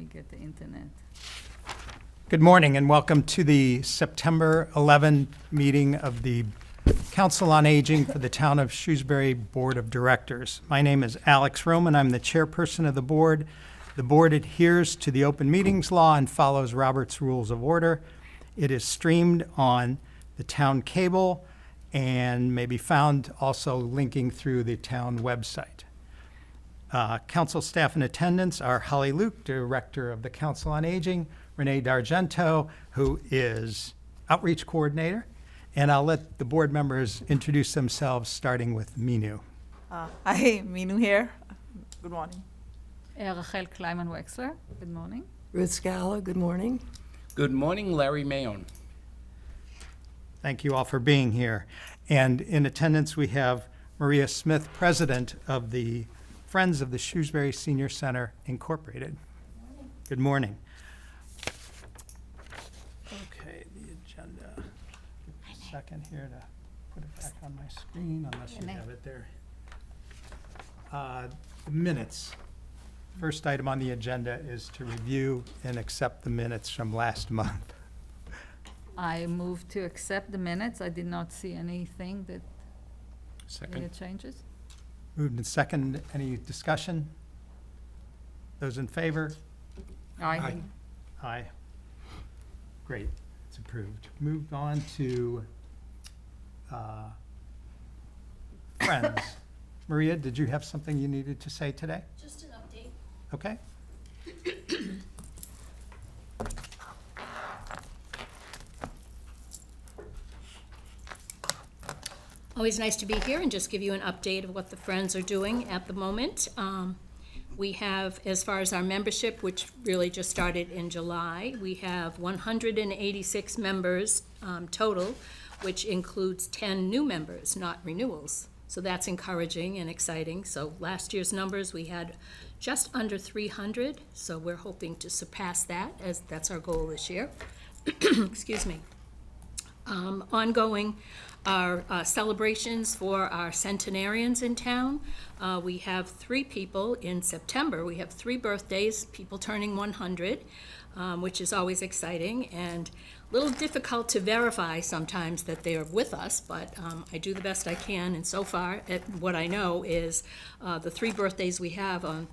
get the internet. Good morning and welcome to the September 11 meeting of the Council on Aging for the Town of Shrewsbury Board of Directors. My name is Alex Roman. I'm the chairperson of the board. The board adheres to the open meetings law and follows Robert's Rules of Order. It is streamed on the town cable and may be found also linking through the town website. Council staff in attendance are Holly Luke, Director of the Council on Aging, Renee D'Argento, who is Outreach Coordinator, and I'll let the board members introduce themselves, starting with Minu. Hi, Minu here. Good morning. Rachel Kleiman-Wexler, good morning. Ruth Scala, good morning. Good morning, Larry Mayon. Thank you all for being here. And in attendance, we have Maria Smith, President of the Friends of the Shrewsbury Senior Center, Incorporated. Good morning. Okay, the agenda. Give me a second here to put it back on my screen, unless you have it there. The minutes. First item on the agenda is to review and accept the minutes from last month. I move to accept the minutes. I did not see anything that needed changes. Moved and second. Any discussion? Those in favor? Aye. Aye. Great, it's approved. Moved on to Friends. Maria, did you have something you needed to say today? Just an update. Okay. Always nice to be here and just give you an update of what the Friends are doing at the moment. We have, as far as our membership, which really just started in July, we have 186 members total, which includes 10 new members, not renewals. So that's encouraging and exciting. So last year's numbers, we had just under 300, so we're hoping to surpass that, as that's our goal this year. Excuse me. Ongoing are celebrations for our centenarians in town. We have 3 people in September. We have 3 birthdays, people turning 100, which is always exciting and a little difficult to verify sometimes that they're with us, but I do the best I can. And so far, what I know is the 3 birthdays we have on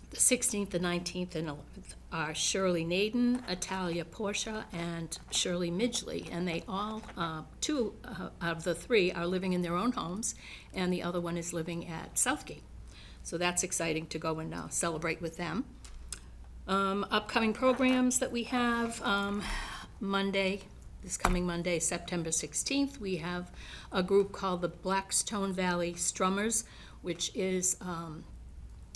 the 16th, the 19th, and 11th are Shirley Naden, Atalia Portia, and Shirley Midgley. And they all, 2 of the 3 are living in their own homes, and the other one is living at Southgate. So that's exciting to go and celebrate with them. Upcoming programs that we have, this coming Monday, September 16th, we have a group called the Blackstone Valley Strummers, which is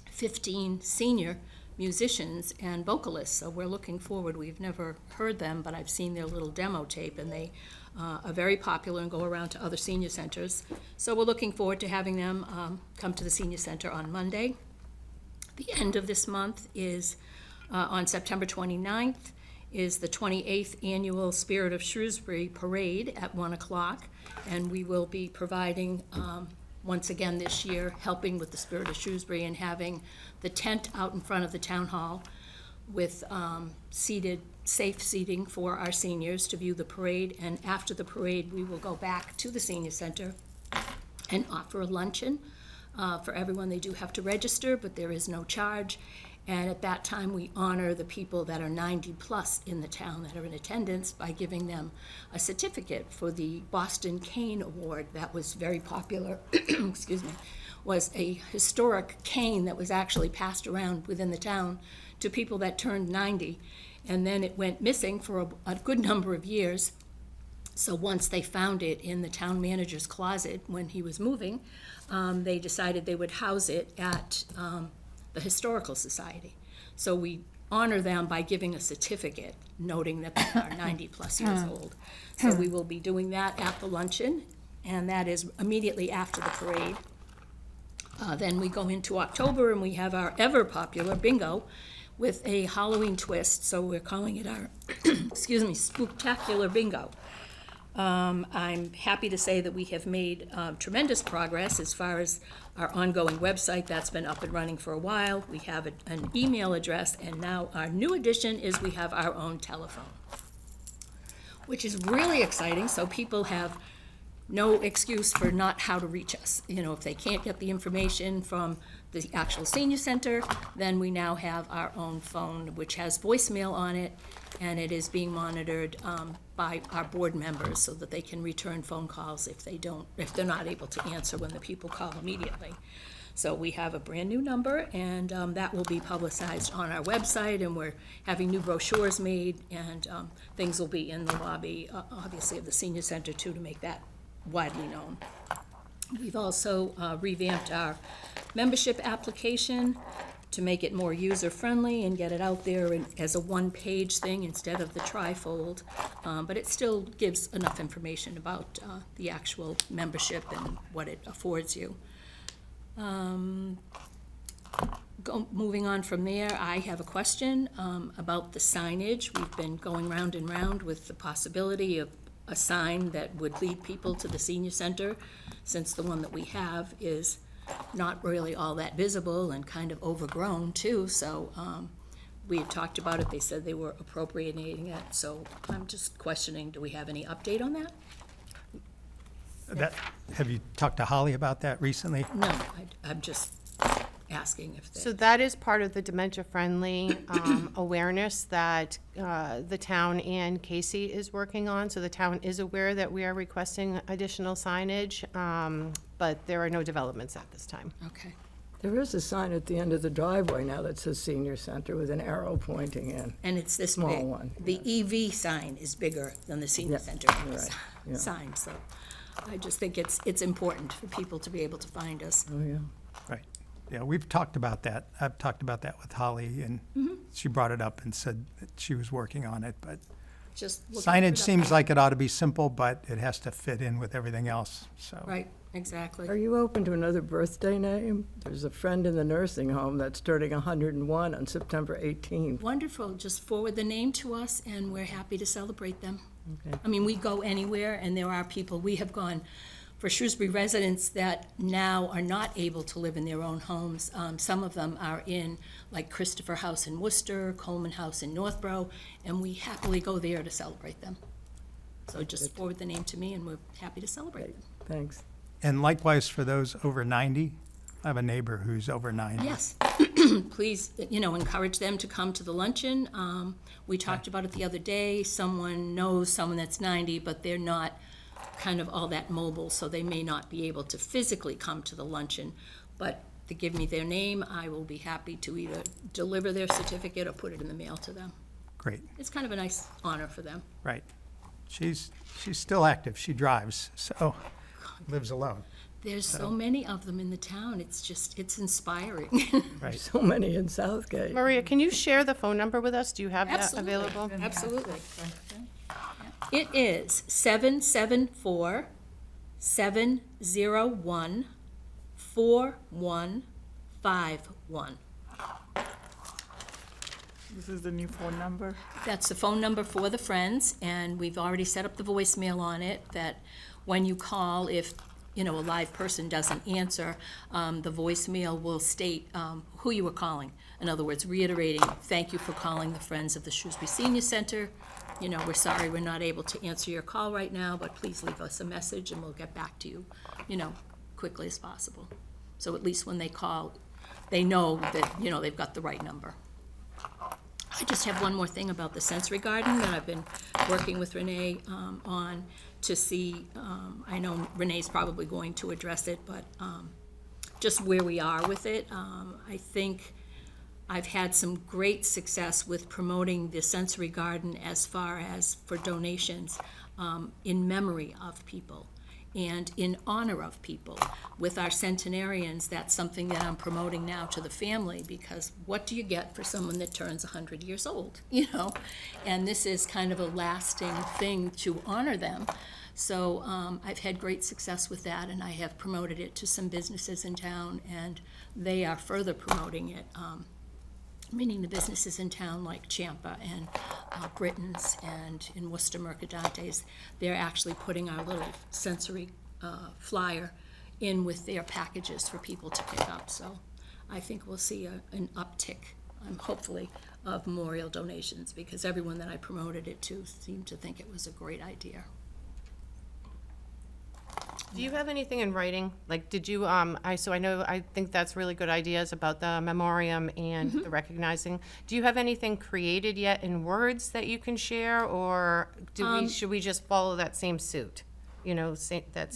15 senior musicians and vocalists, so we're looking forward. We've never heard them, but I've seen their little demo tape, and they are very popular and go around to other senior centers. So we're looking forward to having them come to the senior center on Monday. The end of this month is, on September 29th, is the 28th Annual Spirit of Shrewsbury Parade at 1 o'clock, and we will be providing once again this year, helping with the Spirit of Shrewsbury and having the tent out in front of the town hall with safe seating for our seniors to view the parade. And after the parade, we will go back to the senior center and offer a luncheon for everyone. They do have to register, but there is no charge. And at that time, we honor the people that are 90 plus in the town that are in attendance by giving them a certificate for the Boston Cane Award. That was very popular, excuse me, was a historic cane that was actually passed around within the town to people that turned 90. And then it went missing for a good number of years. So once they found it in the town manager's closet when he was moving, they decided they would house it at the Historical Society. So we honor them by giving a certificate noting that they are 90 plus years old. So we will be doing that at the luncheon, and that is immediately after the parade. Then we go into October and we have our ever popular bingo with a Halloween twist. So we're calling it our, excuse me, Spooktacular Bingo. I'm happy to say that we have made tremendous progress as far as our ongoing website. That's been up and running for a while. We have an email address, and now our new addition is we have our own telephone, which is really exciting, so people have no excuse for not how to reach us. You know, if they can't get the information from the actual senior center, then we now have our own phone, which has voicemail on it, and it is being monitored by our board members so that they can return phone calls if they're not able to answer when the people call immediately. So we have a brand-new number, and that will be publicized on our website, and we're having new brochures made, and things will be in the lobby, obviously, of the senior center, too, to make that widely known. We've also revamped our membership application to make it more user-friendly and get it out there as a one-page thing instead of the trifold, but it still gives enough information about the actual membership and what it affords you. Moving on from there, I have a question about the signage. We've been going round and round with the possibility of a sign that would lead people to the senior center, since the one that we have is not really all that visible and kind of overgrown too. So we had talked about it. They said they were appropriating it. So I'm just questioning, do we have any update on that? Have you talked to Holly about that recently? No, I'm just asking if they. So that is part of the dementia-friendly awareness that the town and Casey is working on. So the town is aware that we are requesting additional signage, but there are no developments at this time. Okay. There is a sign at the end of the driveway now that says senior center with an arrow pointing in. And it's this Small big. one, The EV sign is bigger than the senior Yeah, center right, yeah. sign, so I just think it's important for people to be able to find us. Oh, yeah. Right. Yeah, we've talked about that. I've talked about that with Holly, and she brought it up and said that she was working on it, but Just looking signage for that- seems like it ought to be simple, but it has to fit in with everything else, so. Right, exactly. Are you open to another birthday name? There's a friend in the nursing home that's turning 101 on September 18th. Wonderful, just forward the name to us, and we're happy to celebrate them. Okay. I mean, we go anywhere, and there are people, we have gone, for Shrewsbury residents that now are not able to live in their own homes. Some of them are in, like Christopher House in Worcester, Coleman House in Northborough, and we happily go there to celebrate them. So just forward the name to me, and we're happy to celebrate them. Thanks. And likewise for those over 90, I have a neighbor who's over 90. Yes, please, encourage them to come to the luncheon. We talked about it the other day. Someone knows someone that's 90, but they're not kind of all that mobile, so they may not be able to physically come to the luncheon. But to give me their name, I will be happy to either deliver their certificate or put it in the mail to them. Great, It's kind of a nice honor for them. right. She's still active. She drives, so lives alone, There's so many of them in the town. It's inspiring. right? So many in Southgate. Maria, can you share the phone number with us? Do you have that Absolutely. available? Absolutely. It is 774-701-4151. This is the new phone number. That's the phone number for the Friends, and we've already set up the voicemail on it, that when you call, if, a live person doesn't answer, the voicemail will state who you were calling. In other words, reiterating, thank you for calling the Friends of the Shrewsbury Senior Center. We're sorry we're not able to answer your call right now, but please leave us a message and we'll get back to you, quickly as possible. So at least when they call, they know that, they've got the right number. I just have one more thing about the sensory garden that I've been working with Renee on to see. I know Renee's probably going to address it, but just where we are with it. I think I've had some great success with promoting the sensory garden as far as for donations in memory of people and in honor of people. With our centenarians, that's something that I'm promoting now to the family, because what do you get for someone that turns 100 years old, And this is kind of a lasting thing to honor them. So I've had great success with that, and I have promoted it to some businesses in town, and they are further promoting it meaning the businesses in town like Champa and Britton's and in Worcester Mercadantes, they're actually putting our little sensory flyer in with their packages for people to pick up. So I think we'll see an uptick, hopefully, of memorial donations, because everyone that I promoted it to seemed to think it was a great idea. Do you have anything in writing? Like, did you, I think that's really good ideas about the memoriam and the recognizing. Do you have anything created yet in words that you can share, or should we just follow that same suit? You know,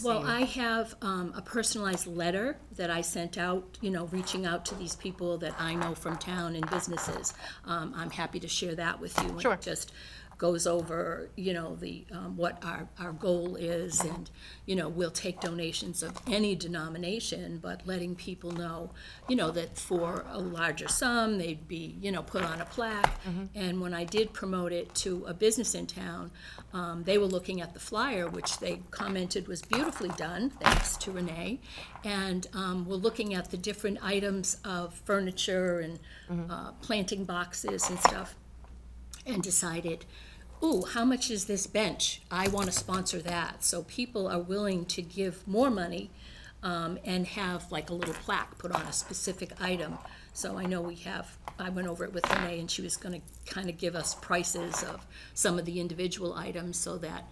Well, I have a personalized letter that I sent out, reaching out to these people that I know from town and businesses. I'm happy to share that with you. Sure. It just goes over, the what our goal is, and, we'll take donations of any denomination, but letting people know, that for a larger sum, they'd be, put on a plaque. And when I did promote it to a business in town, they were looking at the flyer, which they commented was beautifully done, thanks to Renee, and we're looking at the different items of furniture and planting boxes and stuff, and decided, ooh, how much is this bench? I want to sponsor that. So people are willing to give more money and have like a little plaque put on a specific item. So I know I went over it with Renee, and she was going to kind of give us prices of some of the individual items, so that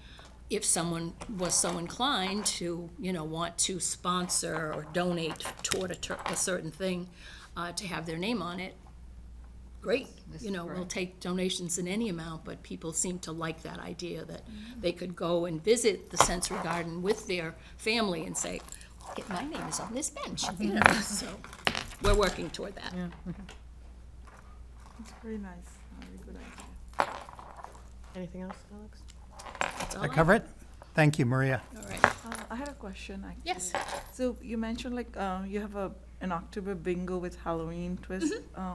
if someone was so inclined to, want to sponsor or donate toward a certain thing, to have their name on it, great. We'll take donations in any amount, but people seem to like that idea that they could go and visit the sensory garden with their family and say, my name is on this bench, So we're working toward that. It's very nice, very good idea. anything else, Alex? That's all That cover it? Thank you, Maria. All right. I had a question, actually. Yes. So you mentioned you have an October bingo with Halloween twist.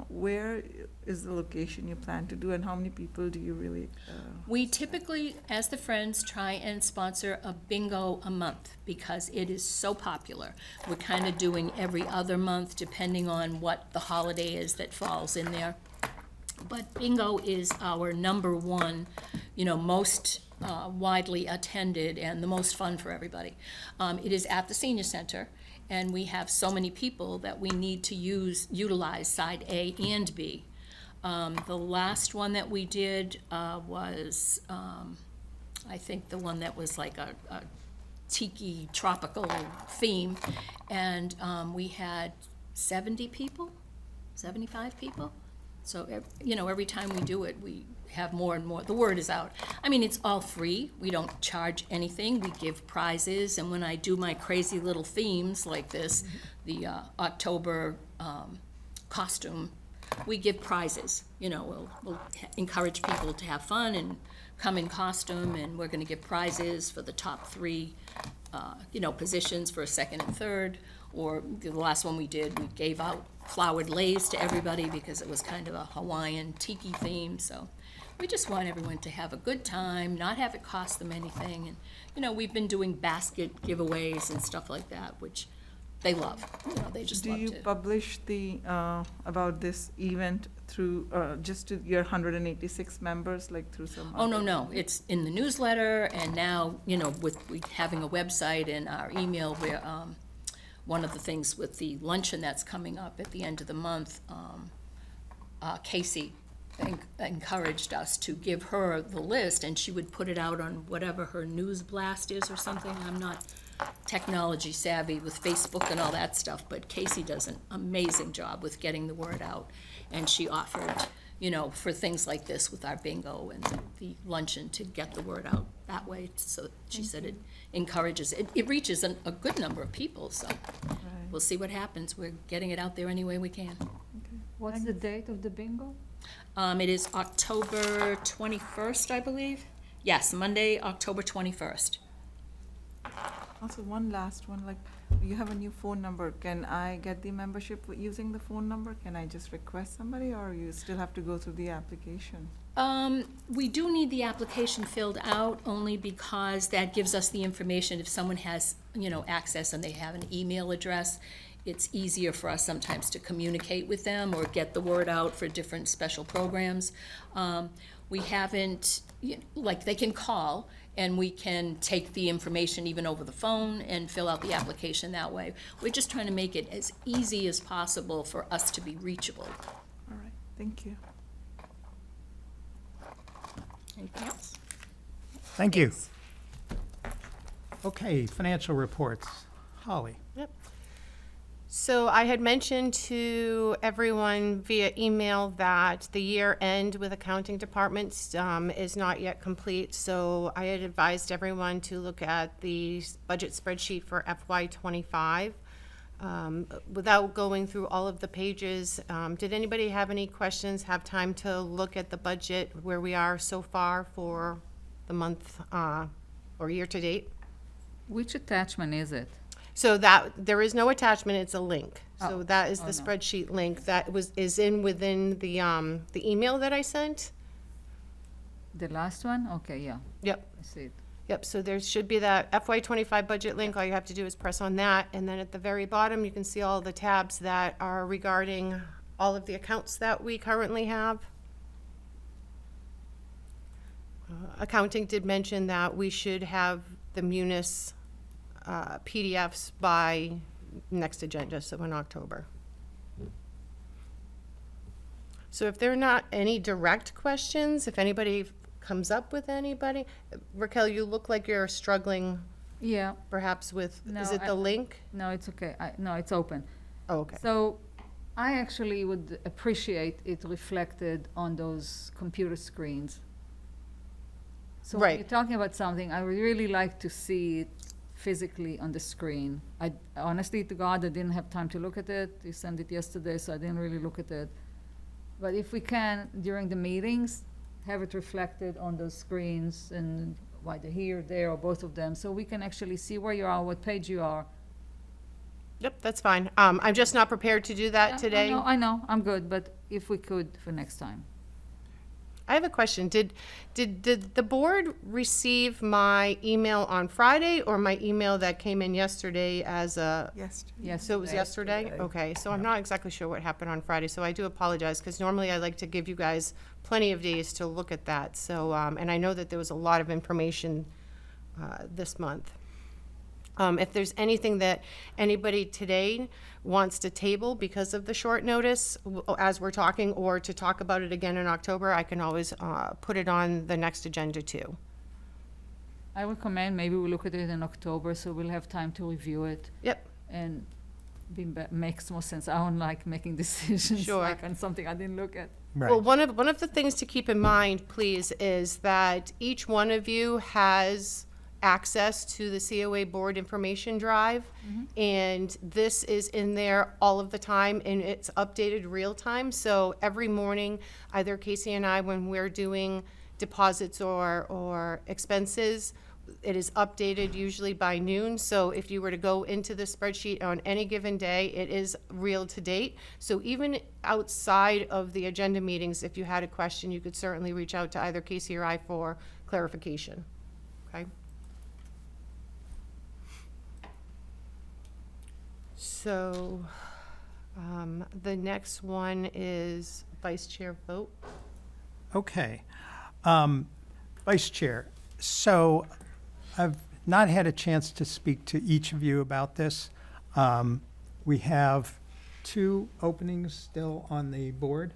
Where is the location you plan to do, and how many people do you really? We typically, as the Friends, try and sponsor a bingo a month because it is so popular. We're kind of doing every other month, depending on what the holiday is that falls in there. But bingo is our number one, most widely attended and the most fun for everybody. It is at the senior center, and we have so many people that we need to utilize side A and B. The last one that we did was, I think the one that was like a tiki tropical theme, and we had 70 people, 75 people. So, every time we do it, we have more and more. The word is out. I mean, it's all free. We don't charge anything. We give prizes. And when I do my crazy little themes like this, the October costume, we give prizes. We'll encourage people to have fun and come in costume, and we're going to give prizes for the top 3, positions for a second and third. Or the last one we did, we gave out flowered leis to everybody because it was kind of a Hawaiian tiki theme. So we just want everyone to have a good time, not have it cost them anything. And, we've been doing basket giveaways and stuff like that, which they love. They just love to. Do you publish the about this event through just to your 186 members, like through some? Oh, no. It's in the newsletter, and now, with we having a website and our email, we're, one of the things with the luncheon that's coming up at the end of the month, Casey encouraged us to give her the list, and she would put it out on whatever her news blast is or something. I'm not technology savvy with Facebook and all that stuff, but Casey does an amazing job with getting the word out. And she offered, for things like this with our bingo and the luncheon, to get the word out that way. So she said it encourages, it reaches a good number of people, so we'll see what happens. We're getting it out there any way we can. What's the date of the bingo? It is October 21st, I believe. Yes, Monday, October 21st. Also, one last one, you have a new phone number. Can I get the membership using the phone number? Can I just request somebody, or you still have to go through the application? We do need the application filled out, only because that gives us the information if someone has, access and they have an email address. it's easier for us sometimes to communicate with them or get the word out for different special programs. We haven't, like, they can call, and we can take the information even over the phone and fill out the application that way. We're just trying to make it as easy as possible for us to be reachable. All right, thank you. Anything else? Thank you. Okay, financial reports. Holly. So I had mentioned to everyone via email that the year end with accounting departments is not yet complete. So I had advised everyone to look at the budget spreadsheet for FY '25. Without going through all of the pages, did anybody have any questions, have time to look at the budget, where we are so far for the month or year to date? Which attachment is it? So that, there is no attachment, it's a link. So Oh. that is Oh, the no. spreadsheet link that is within the email that I sent. The last one? Okay, yeah, Yep, I see it. yep, so there should be that FY '25 budget link, all you have to do is press on that, and then at the very bottom, you can see all the tabs that are regarding all of the accounts that we currently have. Accounting did mention that we should have the Munis PDFs by next agenda, so in October. So if there are not any direct questions, if anybody comes up with anybody, Raquel, you look like you're struggling Yeah, perhaps with, No, is it the link? no, it's okay. No, it's open. Oh, okay. So I actually would appreciate it reflected on those computer screens. So when Right. you're talking about something, I would really like to see it physically on the screen. I honestly, to God, I didn't have time to look at it. You sent it yesterday, so I didn't really look at it. But if we can, during the meetings, have it reflected on those screens and either here, there, or both of them, so we can actually see where you are, what page you are. Yep, that's fine. I'm just not prepared to do that today. I know, I'm good, but if we could for next time. I have a question. Did the board receive my email on Friday or my email that came in yesterday as a, Yes. Yes. so it was yesterday? Yesterday. Okay, so I'm not exactly sure what happened on Friday, so I do apologize, because normally I like to give you guys plenty of days to look at that. So, and I know that there was a lot of information this month. If there's anything that anybody today wants to table because of the short notice, as we're talking, or to talk about it again in October, I can always put it on the next agenda too. I recommend maybe we look at it in October, so we'll have time to review it. Yep. And makes more sense. I don't like making decisions Sure. like on something I didn't look at. Right. Well, one of the things to keep in mind, please, is that each one of you has access to the COA board information drive. And this is in there all of the time, and it's updated real time. So every morning, either Casey and I, when we're doing deposits or expenses, it is updated usually by noon. So if you were to go into the spreadsheet on any given day, it is real to date. So even outside of the agenda meetings, if you had a question, you could certainly reach out to either Casey or I for clarification. Okay? So, the next one is vice chair vote. Okay. Vice Chair, so I've not had a chance to speak to each of you about this. We have 2 openings still on the board.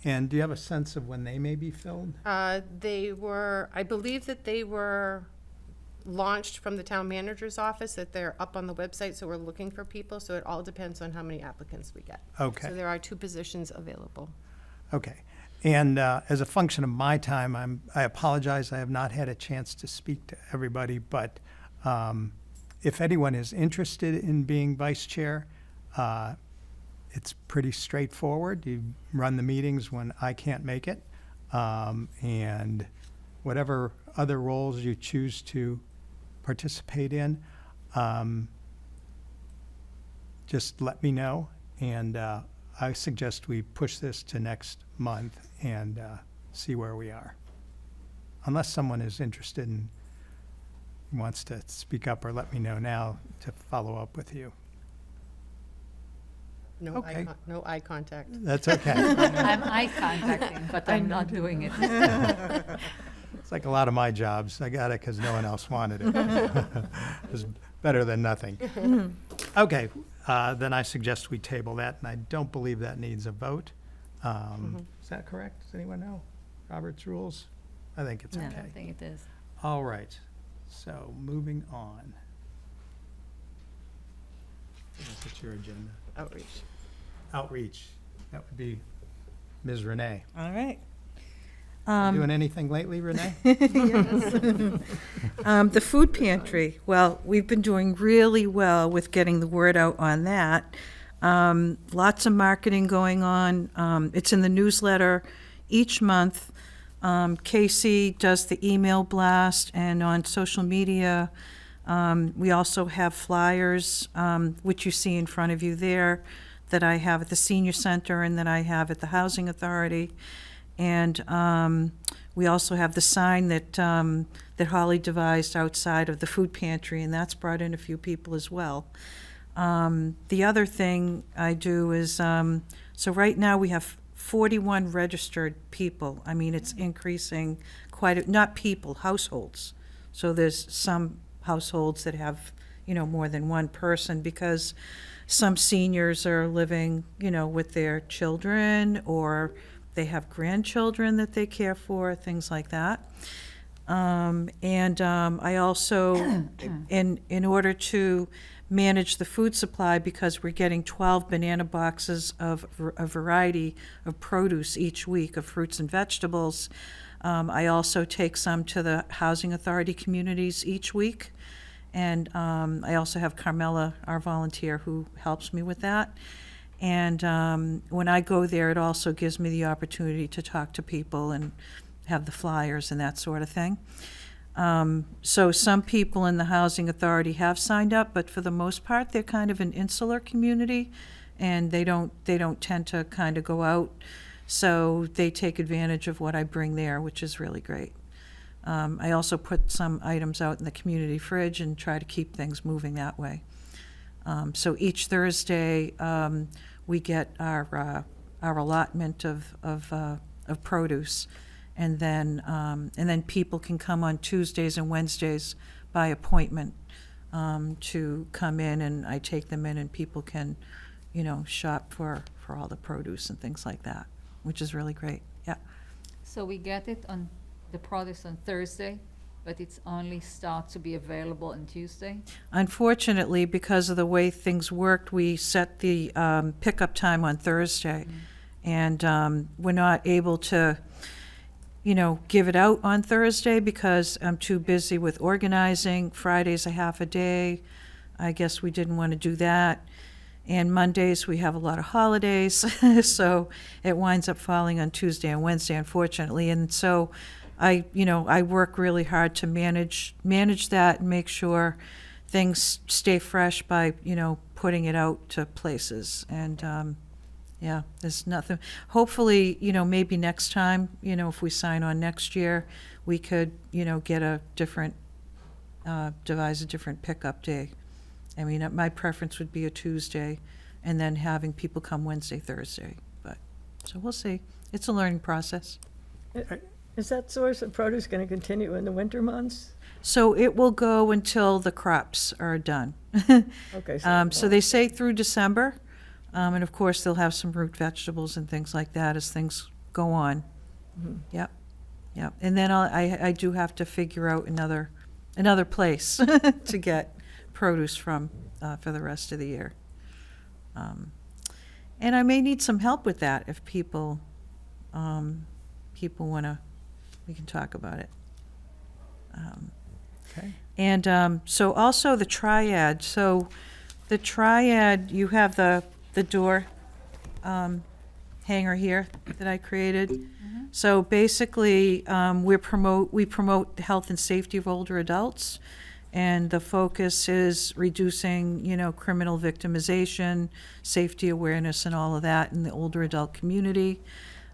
And do you have a sense of when they may be filled? They were, I believe that they were launched from the town manager's office, that they're up on the website, so we're looking for people, so it all depends on how many applicants we get. Okay. So there are 2 positions available. Okay. And as a function of my time, I apologize, I have not had a chance to speak to everybody, but if anyone is interested in being vice chair, it's pretty straightforward. You run the meetings when I can't make it, and whatever other roles you choose to participate in, just let me know, and I suggest we push this to next month and see where we are. Unless someone is interested and wants to speak up or let me know now to follow up with you. Okay. No eye contact. That's okay. I'm eye contacting, but I'm not doing it. It's like a lot of my jobs. I got it because no one else wanted it. It's better than nothing. Okay, then I suggest we table that, and I don't believe that needs a vote. Is that correct? Does anyone know? Robert's rules? I think it's No, I okay. don't think it is. All right, so moving on. What's your agenda? Outreach. Outreach. That would be Ms. Renee. All right. Doing anything lately, Renee? The food pantry, well, we've been doing really well with getting the word out on that. Lots of marketing going on. It's in the newsletter each month. Casey does the email blast, and on social media, we also have flyers, which you see in front of you there, that I have at the senior center and that I have at the housing authority. And we also have the sign that that Holly devised outside of the food pantry, and that's brought in a few people as well. The other thing I do is, so right now we have 41 registered people. I mean, it's increasing not people, households. So there's some households that have, more than one person, because some seniors are living, with their children, or they have grandchildren that they care for, things like that. I also, in order to manage the food supply, because we're getting 12 banana boxes of a variety of produce each week, of fruits and vegetables, I also take some to the housing authority communities each week. And I also have Carmela, our volunteer, who helps me with that. And when I go there, it also gives me the opportunity to talk to people and have the flyers and that sort of thing. So some people in the housing authority have signed up, but for the most part, they're kind of an insular community, and they don't tend to kind of go out. So they take advantage of what I bring there, which is really great. I also put some items out in the community fridge and try to keep things moving that way. So each Thursday, we get our allotment of produce, and then people can come on Tuesdays and Wednesdays by appointment to come in, and I take them in, and people can, shop for all the produce and things like that, which is really great. Yeah. So we get it on the produce on Thursday, but it's only start to be available on Tuesday? Unfortunately, because of the way things worked, we set the pickup time on Thursday, and we're not able to, give it out on Thursday because I'm too busy with organizing. Friday's a half a day. I guess we didn't want to do that. And Mondays, we have a lot of holidays, so it winds up falling on Tuesday and Wednesday, unfortunately. And so I work really hard to manage that and make sure things stay fresh by, putting it out to places. And, there's nothing. Hopefully, maybe next time, if we sign on next year, we could, get a different, devise a different pickup day. I mean, my preference would be a Tuesday, and then having people come Wednesday, Thursday. So we'll see. It's a learning process. Is that source of produce going to continue in the winter months? So it will go until the crops are done. Okay. So they say through December, and of course, they'll have some root vegetables and things like that as things go on. Yep. And then I do have to figure out another place to get produce from for the rest of the year. And I may need some help with that if people want to, we can talk about it. Okay. And so also the triad. So the triad, you have the door hanger here that I created. So basically, we promote the health and safety of older adults, and the focus is reducing, criminal victimization, safety awareness, and all of that in the older adult community.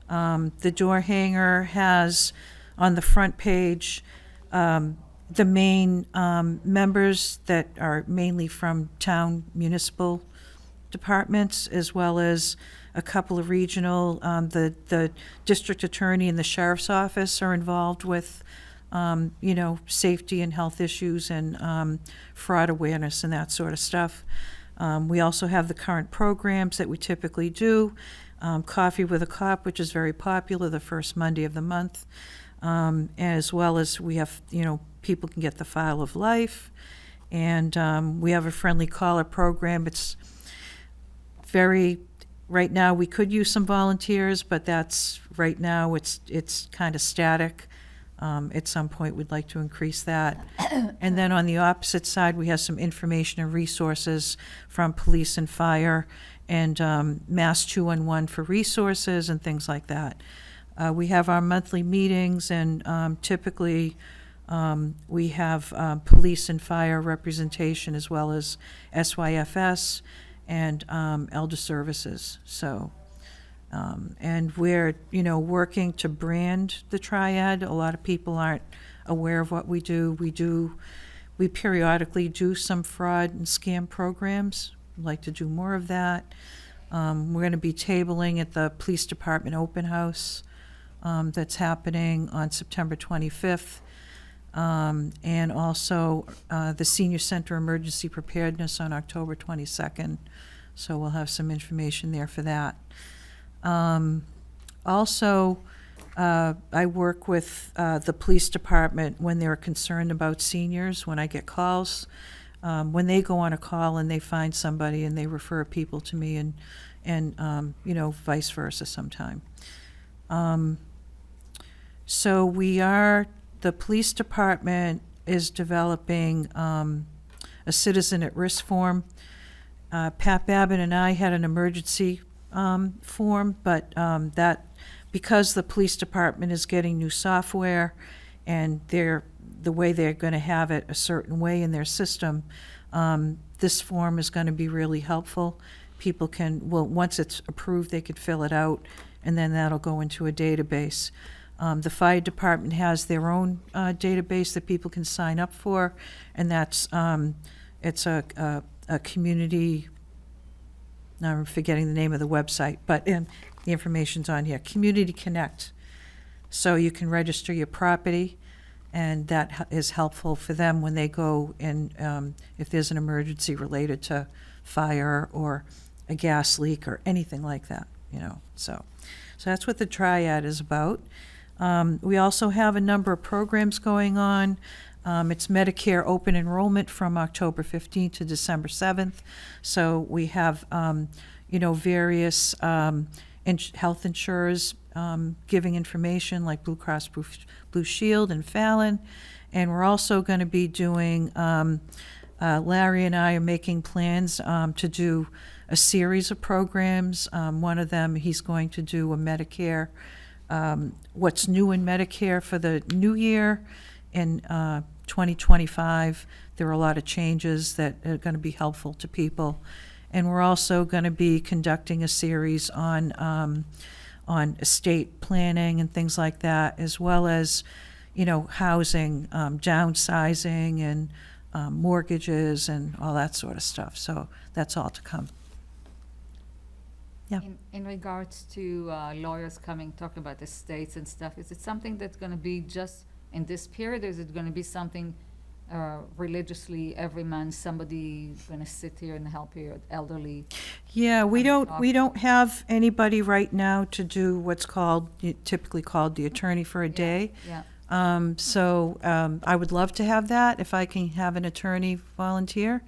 The door hanger has on the front page the main members that are mainly from town municipal departments, as well as a couple of regional, the district attorney and the sheriff's office are involved with, safety and health issues and fraud awareness and that sort of stuff. We also have the current programs that we typically do. Coffee with a Cop, which is very popular, the first Monday of the month, as well as we have, people can get the File of Life, and we have a Friendly Caller program. It's right now, we could use some volunteers, but right now, it's kind of static. At some point, we'd like to increase that. And then on the opposite side, we have some information and resources from police and fire and Mass 211 for resources and things like that. We have our monthly meetings, and typically we have police and fire representation, as well as SYFS and Elder Services. So, and we're, working to brand the triad. A lot of people aren't aware of what we do. We periodically do some fraud and scam programs. We'd like to do more of that. We're going to be tabling at the Police Department Open House that's happening on September 25th. And also the Senior Center Emergency Preparedness on October 22nd. So we'll have some information there for that. Also, I work with the police department when they're concerned about seniors, when I get calls. When they go on a call and they find somebody and they refer people to me, and vice versa sometime. So the police department is developing a citizen at risk form. Pat Babbitt and I had an emergency form, but that, because the police department is getting new software and the way they're going to have it a certain way in their system, this form is going to be really helpful. People once it's approved, they could fill it out, and then that'll go into a database. The fire department has their own database that people can sign up for, and that's it's a community. Now I'm forgetting the name of the website, but the information's on here. Community Connect. So you can register your property, and that is helpful for them when they go and if there's an emergency related to fire or a gas leak or anything like that, So that's what the triad is about. We also have a number of programs going on. It's Medicare open enrollment from October 15th to December 7th. So we have, various health insurers giving information like Blue Cross Blue Shield and Fallon. And we're also going to be doing, Larry and I are making plans to do a series of programs. One of them, he's going to do a Medicare, what's new in Medicare for the new year in 2025. There are a lot of changes that are going to be helpful to people. And we're also going to be conducting a series on estate planning and things like that, as well as, housing, downsizing and mortgages and all that sort of stuff. So that's all to come. Yeah. In regards to lawyers coming, talking about estates and stuff, is it something that's going to be just in this period, or is it going to be something religiously every month, somebody going to sit here and help your elderly? Yeah, we don't have anybody right now to do what's typically called the attorney for a day. Yeah. So I would love to have that if I can have an attorney volunteer.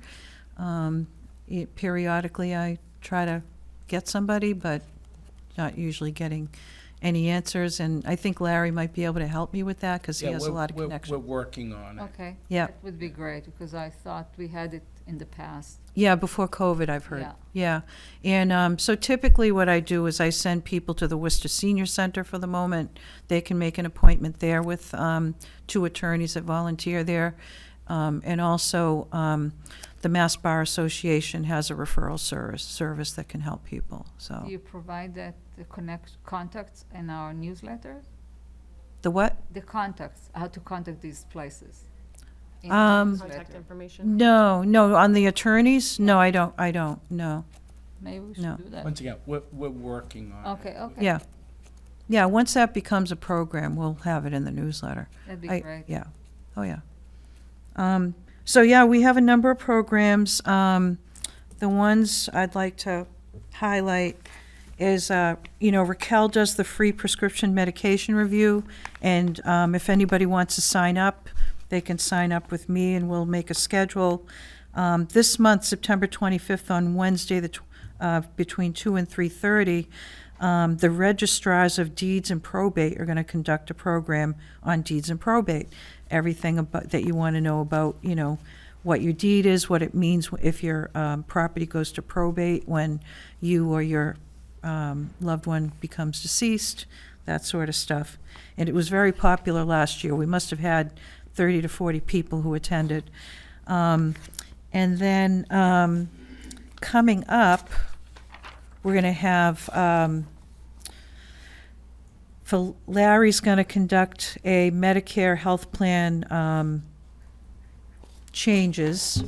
Periodically, I try to get somebody, but not usually getting any answers. And I think Larry might be able to help me with that because he has a lot of connections. We're working on it. Okay. Yeah. That would be great, because I thought we had it in the past. Yeah, before COVID, I've heard. Yeah. Yeah. And so typically what I do is I send people to the Worcester Senior Center for the moment. They can make an appointment there with 2 attorneys that volunteer there. And also the Mass Bar Association has a referral service that can help people. So Do you provide the contacts in our newsletter? the what? The contacts, how to contact these places? In the Contact newsletter. information. No, on the attorneys? No, I don't, no. Maybe we No. should do that. Once again, we're working on it. Okay, okay. Yeah. Yeah, once that becomes a program, we'll have it in the newsletter. That'd be I- great. Yeah, oh, yeah. So, yeah, we have a number of programs. The ones I'd like to highlight is, Raquel does the free prescription medication review, and if anybody wants to sign up, they can sign up with me, and we'll make a schedule. This month, September 25th, on Wednesday, between 2 and 3:30, the registrars of deeds and probate are going to conduct a program on deeds and probate. Everything about, that you want to know about, what your deed is, what it means if your property goes to probate, when you or your loved one becomes deceased, that sort of stuff. And it was very popular last year. We must have had 30 to 40 people who attended. And then coming up, we're going to have, Larry's going to conduct a Medicare health plan changes,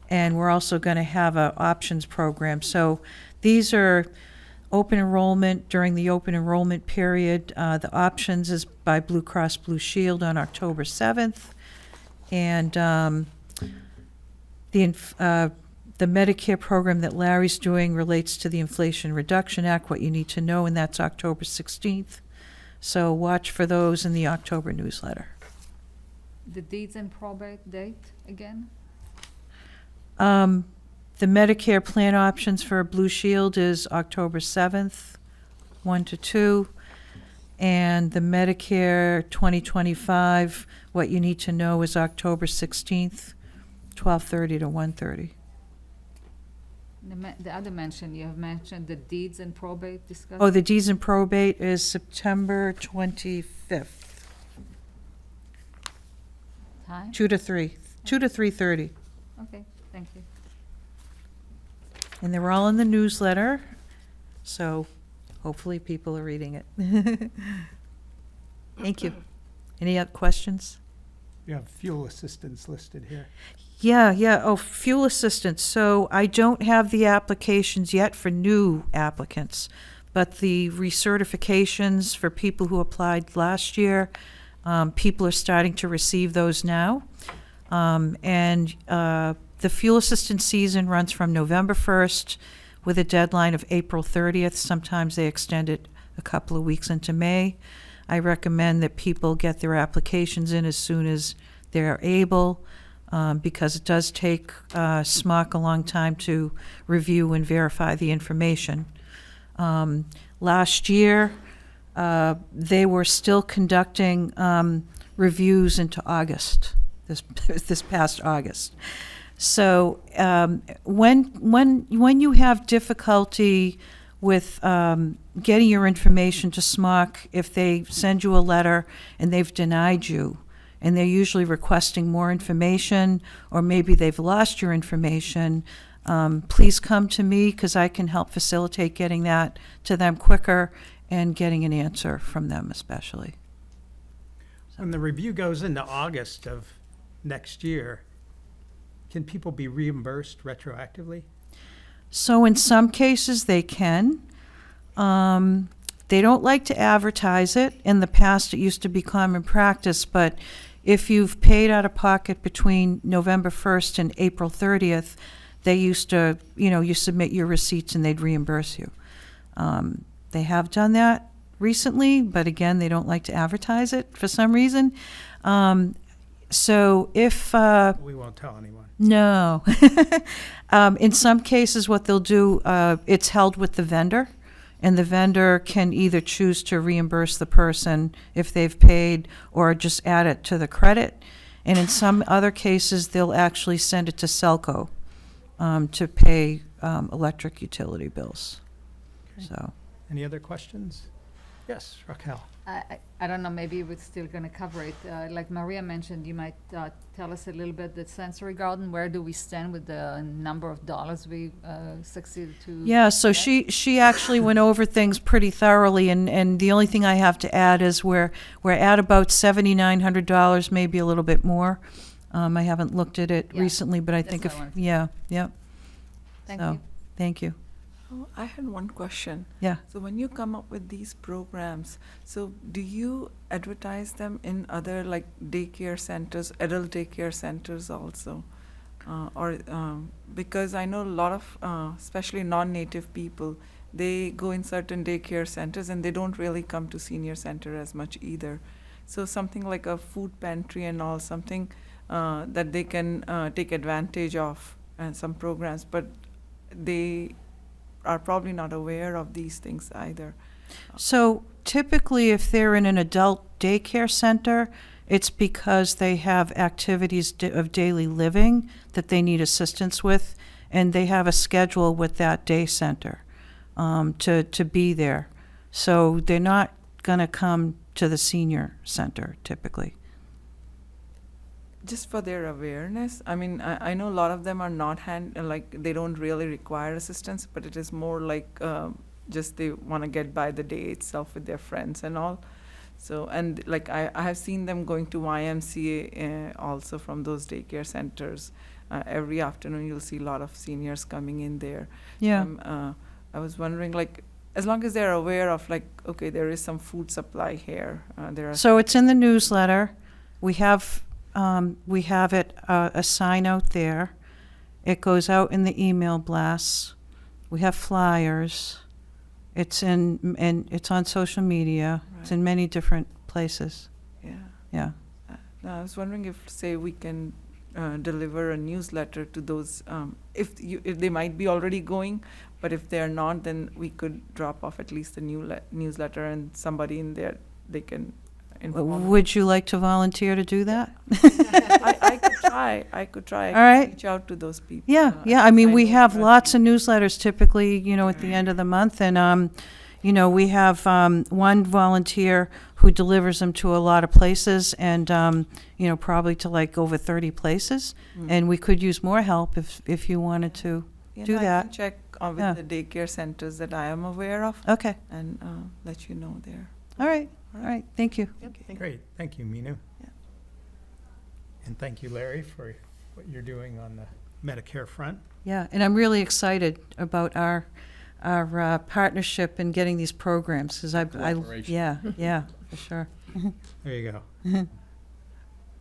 and we're also going to have a options program. So these are open enrollment during the open enrollment period. The options is by Blue Cross Blue Shield on October 7th. And the Medicare program that Larry's doing relates to the Inflation Reduction Act, what you need to know, and that's October 16th. So watch for those in the October newsletter. The deeds and probate date again? The Medicare plan options for Blue Shield is October 7th, 1 to 2. And the Medicare 2025, what you need to know is October 16th, 12:30 to 1:30. The other mention, you have mentioned the deeds and probate discussion? Oh, the deeds and probate is September 25th, Time? 2 to 3:30. Okay, thank you. And they're all in the newsletter, so hopefully people are reading it. Thank you. Any other questions? You have fuel assistance listed here. Yeah. Oh, fuel assistance. So I don't have the applications yet for new applicants, but the recertifications for people who applied last year, people are starting to receive those now. The fuel assistance season runs from November 1st with a deadline of April 30th. Sometimes they extend it a couple of weeks into May. I recommend that people get their applications in as soon as they're able, because it does take SMOC a long time to review and verify the information. Last year, they were still conducting reviews into August, this past August. So when you have difficulty with getting your information to SMOC, if they send you a letter and they've denied you, and they're usually requesting more information, or maybe they've lost your information, please come to me, because I can help facilitate getting that to them quicker and getting an answer from them especially. When the review goes into August of next year, can people be reimbursed retroactively? So in some cases, they can. They don't like to advertise it. In the past, it used to be common practice, but if you've paid out of pocket between November 1st and April 30th, they used to, you submit your receipts and they'd reimburse you. They have done that recently, but again, they don't like to advertise it for some reason. So if... We won't tell anyone. No. In some cases, what they'll do, it's held with the vendor, and the vendor can either choose to reimburse the person if they've paid or just add it to the credit. And in some other cases, they'll actually send it to Selco to pay electric utility bills. Okay. So. Any other questions? Yes, Raquel. I don't know, maybe we're still going to cover it. Like Maria mentioned, you might tell us a little bit the sensory garden. Where do we stand with the number of dollars we succeeded to? Yeah, so get? she actually went over things pretty thoroughly, and the only thing I have to add is we're at about $7,900, maybe a little bit more. I haven't looked at it Yeah, recently, but I that's think what I wanted to- yeah. Thank So, you. thank you. Oh, I had one question. Yeah. So when you come up with these programs, so do you advertise them in other like daycare centers, adult daycare centers also? Because I know a lot of, especially non-native people, they go in certain daycare centers and they don't really come to senior center as much either. So something like a food pantry and all, something that they can take advantage of, and some programs, but they are probably not aware of these things either. So typically, if they're in an adult daycare center, it's because they have activities of daily living that they need assistance with, and they have a schedule with that day center to be there. So they're not going to come to the senior center typically. Just for their awareness, I mean, I know a lot of them are not like they don't really require assistance, but it is more like just they want to get by the day itself with their friends and all. So, and like I have seen them going to YMCA also from those daycare centers. Every afternoon you'll see a lot of seniors coming in there. Yeah. I was wondering, like, as long as they're aware of, like, okay, there is some food supply here. There are So it's in the newsletter. We have it, a sign out there. It goes out in the email blasts. We have flyers. It's it's on social media. It's in many different places. yeah. Yeah. I was wondering if, say, we can deliver a newsletter to those, if they might be already going, but if they're not, then we could drop off at least a newsletter, and somebody in there, they can inform. Would you like to volunteer to do that? I could try. All right. Reach out to those people. Yeah, yeah. I mean, we know have that- lots of newsletters typically, at the end of the month. And, we have one volunteer who delivers them to a lot of places and, probably to like over 30 places. And we could use more help if you wanted to do I that. can check with Yeah. the daycare centers that I am aware of Okay. and let you know there. All right. All right. Thank you. Great, thank you, Minu. Yeah. And thank you, Larry, for what you're doing on the Medicare front. Yeah. And I'm really excited about our partnership in getting these programs because Cooperation. yeah, for sure. There you go.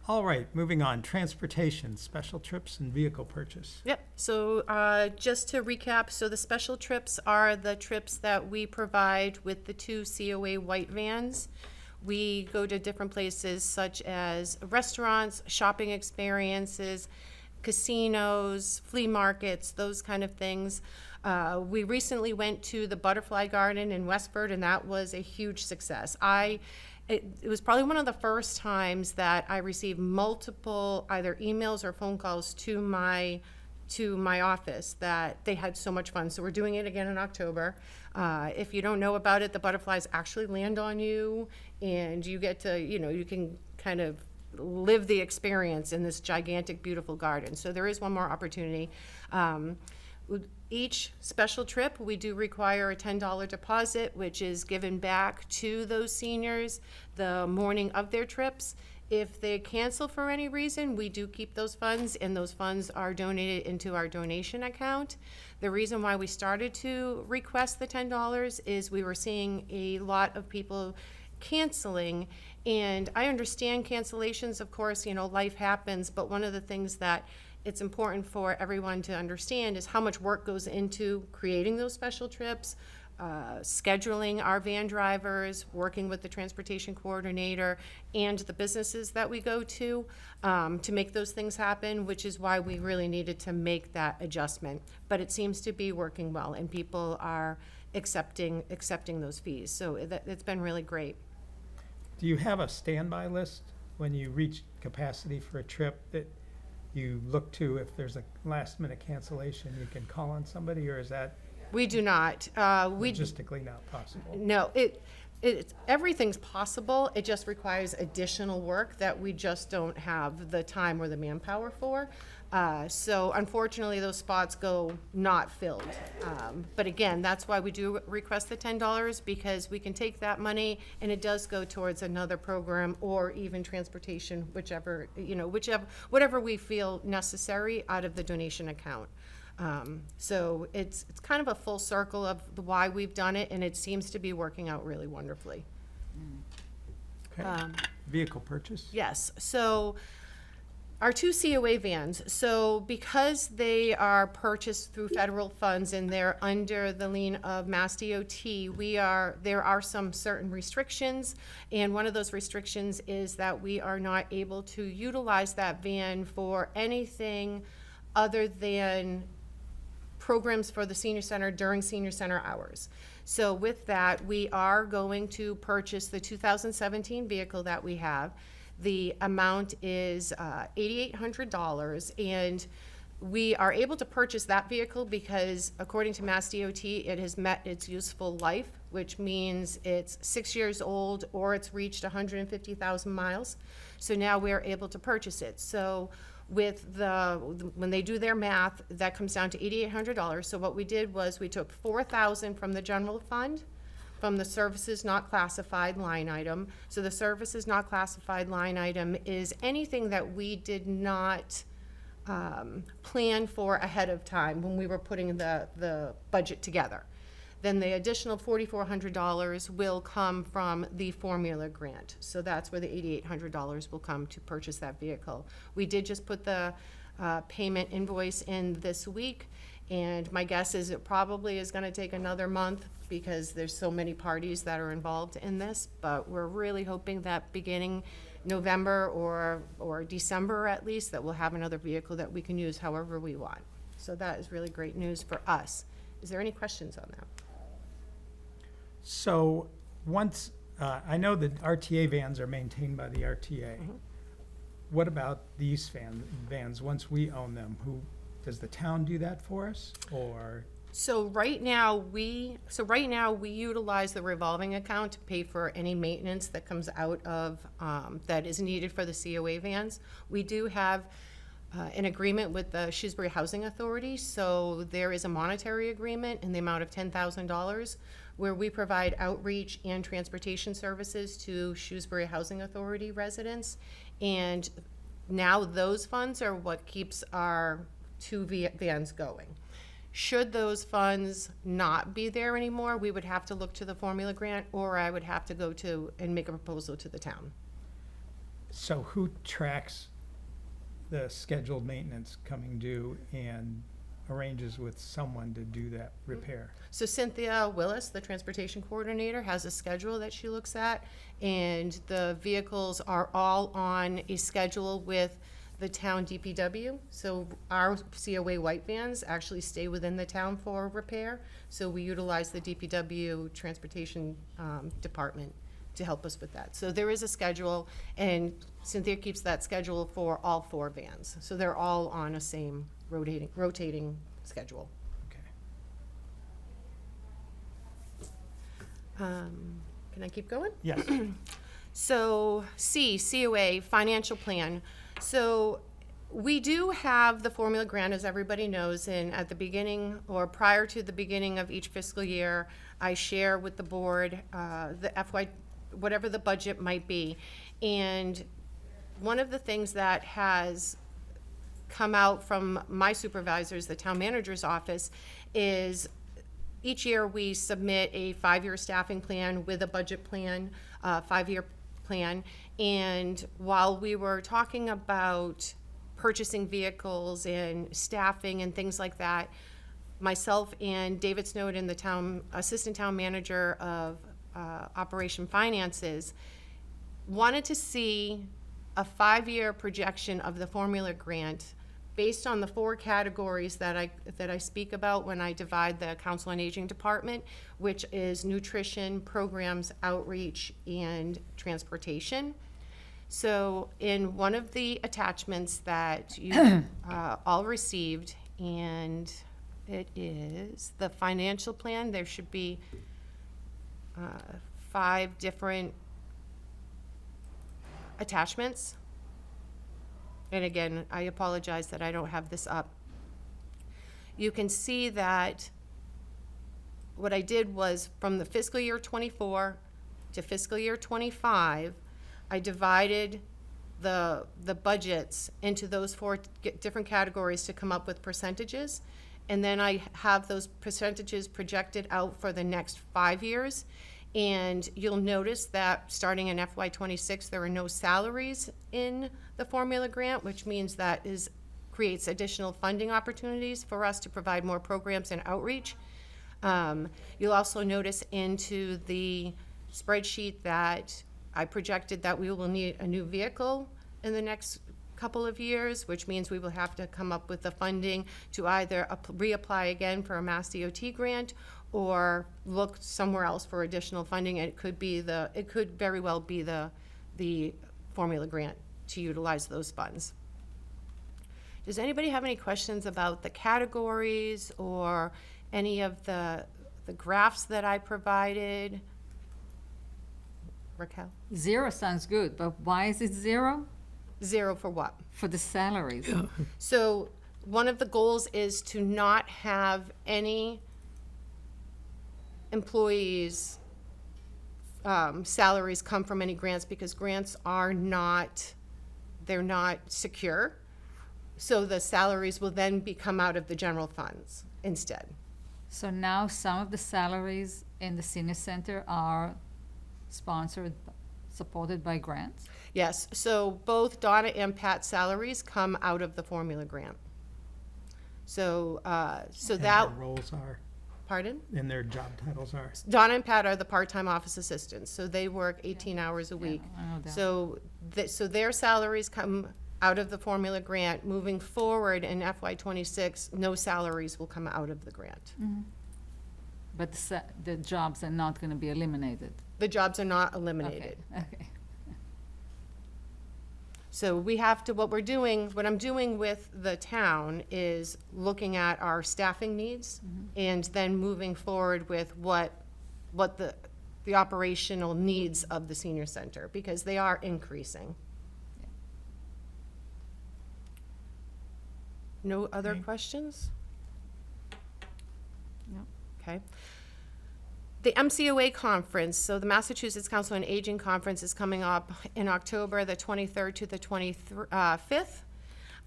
All right, moving on, transportation, special trips and vehicle purchase. Yep, so just to recap, so the special trips are the trips that we provide with the 2 COA white vans. We go to different places such as restaurants, shopping experiences, casinos, flea markets, those kind of things. We recently went to the Butterfly Garden in Westford, and that was a huge success. It was probably one of the first times that I received multiple either emails or phone calls to my office that they had so much fun. So we're doing it again in October. If you don't know about it, the butterflies actually land on you, and you get to, you can kind of live the experience in this gigantic, beautiful garden. So there is one more opportunity. With each special trip, we do require a $10 deposit, which is given back to those seniors the morning of their trips. If they cancel for any reason, we do keep those funds, and those funds are donated into our donation account. The reason why we started to request the $10 is we were seeing a lot of people canceling, and I understand cancellations, of course, life happens, but one of the things that it's important for everyone to understand is how much work goes into creating those special trips, scheduling our van drivers, working with the transportation coordinator and the businesses that we go to make those things happen, which is why we really needed to make that adjustment. But it seems to be working well, and people are accepting those fees. So it's been really great. Do you have a standby list when you reach capacity for a trip that you look to? If there's a last minute cancellation, you can call on somebody, or is that We do not. logistically not possible? No, everything's possible. It just requires additional work that we just don't have the time or the manpower for. So unfortunately, those spots go not filled. But again, that's why we do request the $10, because we can take that money and it does go towards another program or even transportation, whatever we feel necessary out of the donation account. So it's kind of a full circle of the why we've done it, and it seems to be working out really wonderfully. Okay. Vehicle purchase? Yes, so our two COA vans, so because they are purchased through federal funds and they're under the lien of Mass DOT, there are some certain restrictions, and one of those restrictions is that we are not able to utilize that van for anything other than programs for the senior center during senior center hours. So with that, we are going to purchase the 2017 vehicle that we have. The amount is $8,800, and we are able to purchase that vehicle because according to Mass DOT, it has met its useful life, which means it's 6 years old or it's reached 150,000 miles. So now we're able to purchase it. So with when they do their math, that comes down to $8,800. So what we did was we took $4,000 from the general fund, from the services not classified line item. So the services not classified line item is anything that we did not plan for ahead of time when we were putting the budget together. Then the additional $4,400 will come from the formula grant. So that's where the $8,800 will come to purchase that vehicle. We did just put the payment invoice in this week, and my guess is it probably is gonna take another month because there's so many parties that are involved in this, but we're really hoping that beginning November or December at least, that we'll have another vehicle that we can use however we want. So that is really great news for us. Is there any questions on that? So once, I know that RTA vans are maintained by the RTA. What about these vans, once we own them? Does the town do that for us, or? So right now, we utilize the revolving account to pay for any maintenance that comes out of, that is needed for the COA vans. We do have an agreement with the Shrewsbury Housing Authority, so there is a monetary agreement in the amount of $10,000 where we provide outreach and transportation services to Shrewsbury Housing Authority residents. And now those funds are what keeps our two vans going. Should those funds not be there anymore, we would have to look to the formula grant, or I would have to go to and make a proposal to the town. So who tracks the scheduled maintenance coming due and arranges with someone to do that repair? So Cynthia Willis, the transportation coordinator, has a schedule that she looks at, and the vehicles are all on a schedule with the town DPW. So our COA white vans actually stay within the town for repair. So we utilize the DPW transportation department to help us with that. So there is a schedule, and Cynthia keeps that schedule for all four vans. So they're all on a same rotating schedule. Okay. Can I keep going? Yes. So COA, financial plan. So we do have the formula grant, as everybody knows, and at the beginning or prior to the beginning of each fiscal year, I share with the board the FY, whatever the budget might be. And one of the things that has come out from my supervisors, the town manager's office, is each year we submit a 5-year staffing plan with a budget plan, 5-year plan. And while we were talking about purchasing vehicles and staffing and things like that, myself and David Snowden, the assistant town manager of Operation Finances, wanted to see a 5-year projection of the formula grant based on the 4 categories that I speak about when I divide the Council on Aging department, which is nutrition, programs, outreach, and transportation. So in one of the attachments that you all received, and it is the financial plan, there should be 5 different attachments. And again, I apologize that I don't have this up. You can see that what I did was from the fiscal year 24 to fiscal year 25, I divided the budgets into those 4 different categories to come up with percentages. And then I have those percentages projected out for the next 5 years. And you'll notice that starting in FY '26, there are no salaries in the formula grant, which means that creates additional funding opportunities for us to provide more programs and outreach. You'll also notice into the spreadsheet that I projected that we will need a new vehicle in the next couple of years, which means we will have to come up with the funding to either reapply again for a Mass DOT grant or look somewhere else for additional funding. It could very well be the formula grant to utilize those funds. Does anybody have any questions about the categories or any of the graphs that I provided? Raquel? 0 sounds good, but why is it 0? 0 for what? For the salaries. So one of the goals is to not have any employees' salaries come from any grants, because grants they're not secure. So the salaries will then come out of the general funds instead. So now some of the salaries in the senior center are supported by grants? Yes, so both Donna and Pat's salaries come out of the formula grant. So, so And that, their roles are, pardon? and their job titles are. Donna and Pat are the part-time office assistants, so they work 18 hours a week. I know that. So their salaries come out of the formula grant. Moving forward in FY '26, no salaries will come out of the grant. But the jobs are not going to be eliminated? The jobs are not eliminated. Okay. So we have to, what I'm doing with the town is looking at our staffing needs and then moving forward with what the operational needs of the senior center, because they are increasing. No other Okay. questions? No. Okay. The MCOA conference, so the Massachusetts Council on Aging Conference, is coming up in October, the 23rd to the 25th.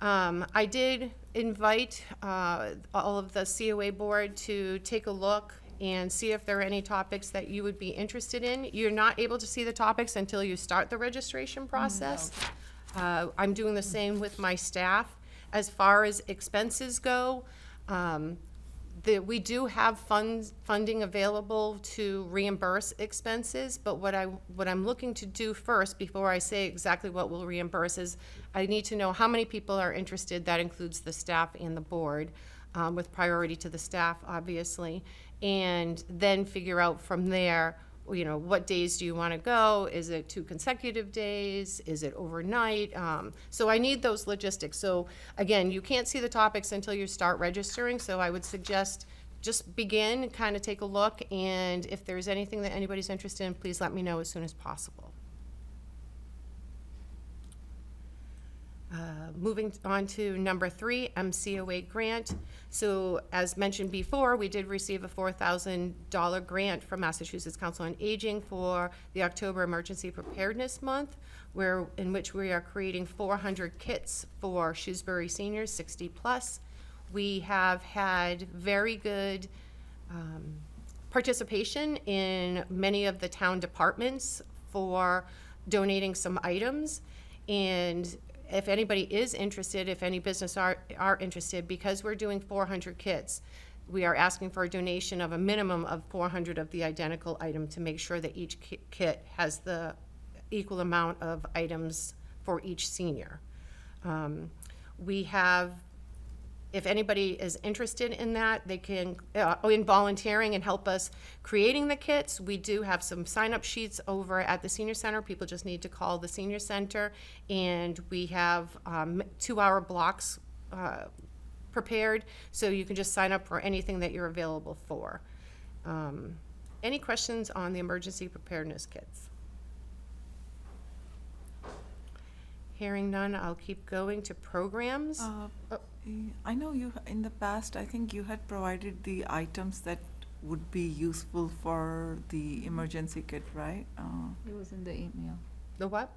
I did invite all of the COA board to take a look and see if there are any topics that you would be interested in. You're not able to see the topics until you start the registration process. I'm doing the same with my staff. As far as expenses go, we do have funding available to reimburse expenses, but what I'm looking to do first, before I say exactly what we'll reimburse, is I need to know how many people are interested. That includes the staff and the board, with priority to the staff, obviously, and then figure out from there, what days do you want to go? Is it 2 consecutive days? Is it overnight? So I need those logistics. So again, you can't see the topics until you start registering, so I would suggest just begin, kind of take a look, and if there's anything that anybody's interested in, please let me know as soon as possible. Moving on to number 3, MCOA grant. So as mentioned before, we did receive a $4,000 grant from Massachusetts Council on Aging for the October Emergency Preparedness Month, in which we are creating 400 kits for Shrewsbury seniors 60 plus. We have had very good participation in many of the town departments for donating some items. And if anybody is interested, if any business are interested, because we're doing 400 kits, we are asking for a donation of a minimum of 400 of the identical item to make sure that each kit has the equal amount of items for each senior. We have, if anybody is interested in that, they can, in volunteering and help us creating the kits. We do have some sign-up sheets over at the senior center. People just need to call the senior center, and we have 2-hour blocks prepared, so you can just sign up for anything that you're available for. Any questions on the emergency preparedness kits? Hearing none, I'll keep going to programs. I know in the past, I think you had provided the items that would be useful for the emergency kit, right? It was in the email. The what?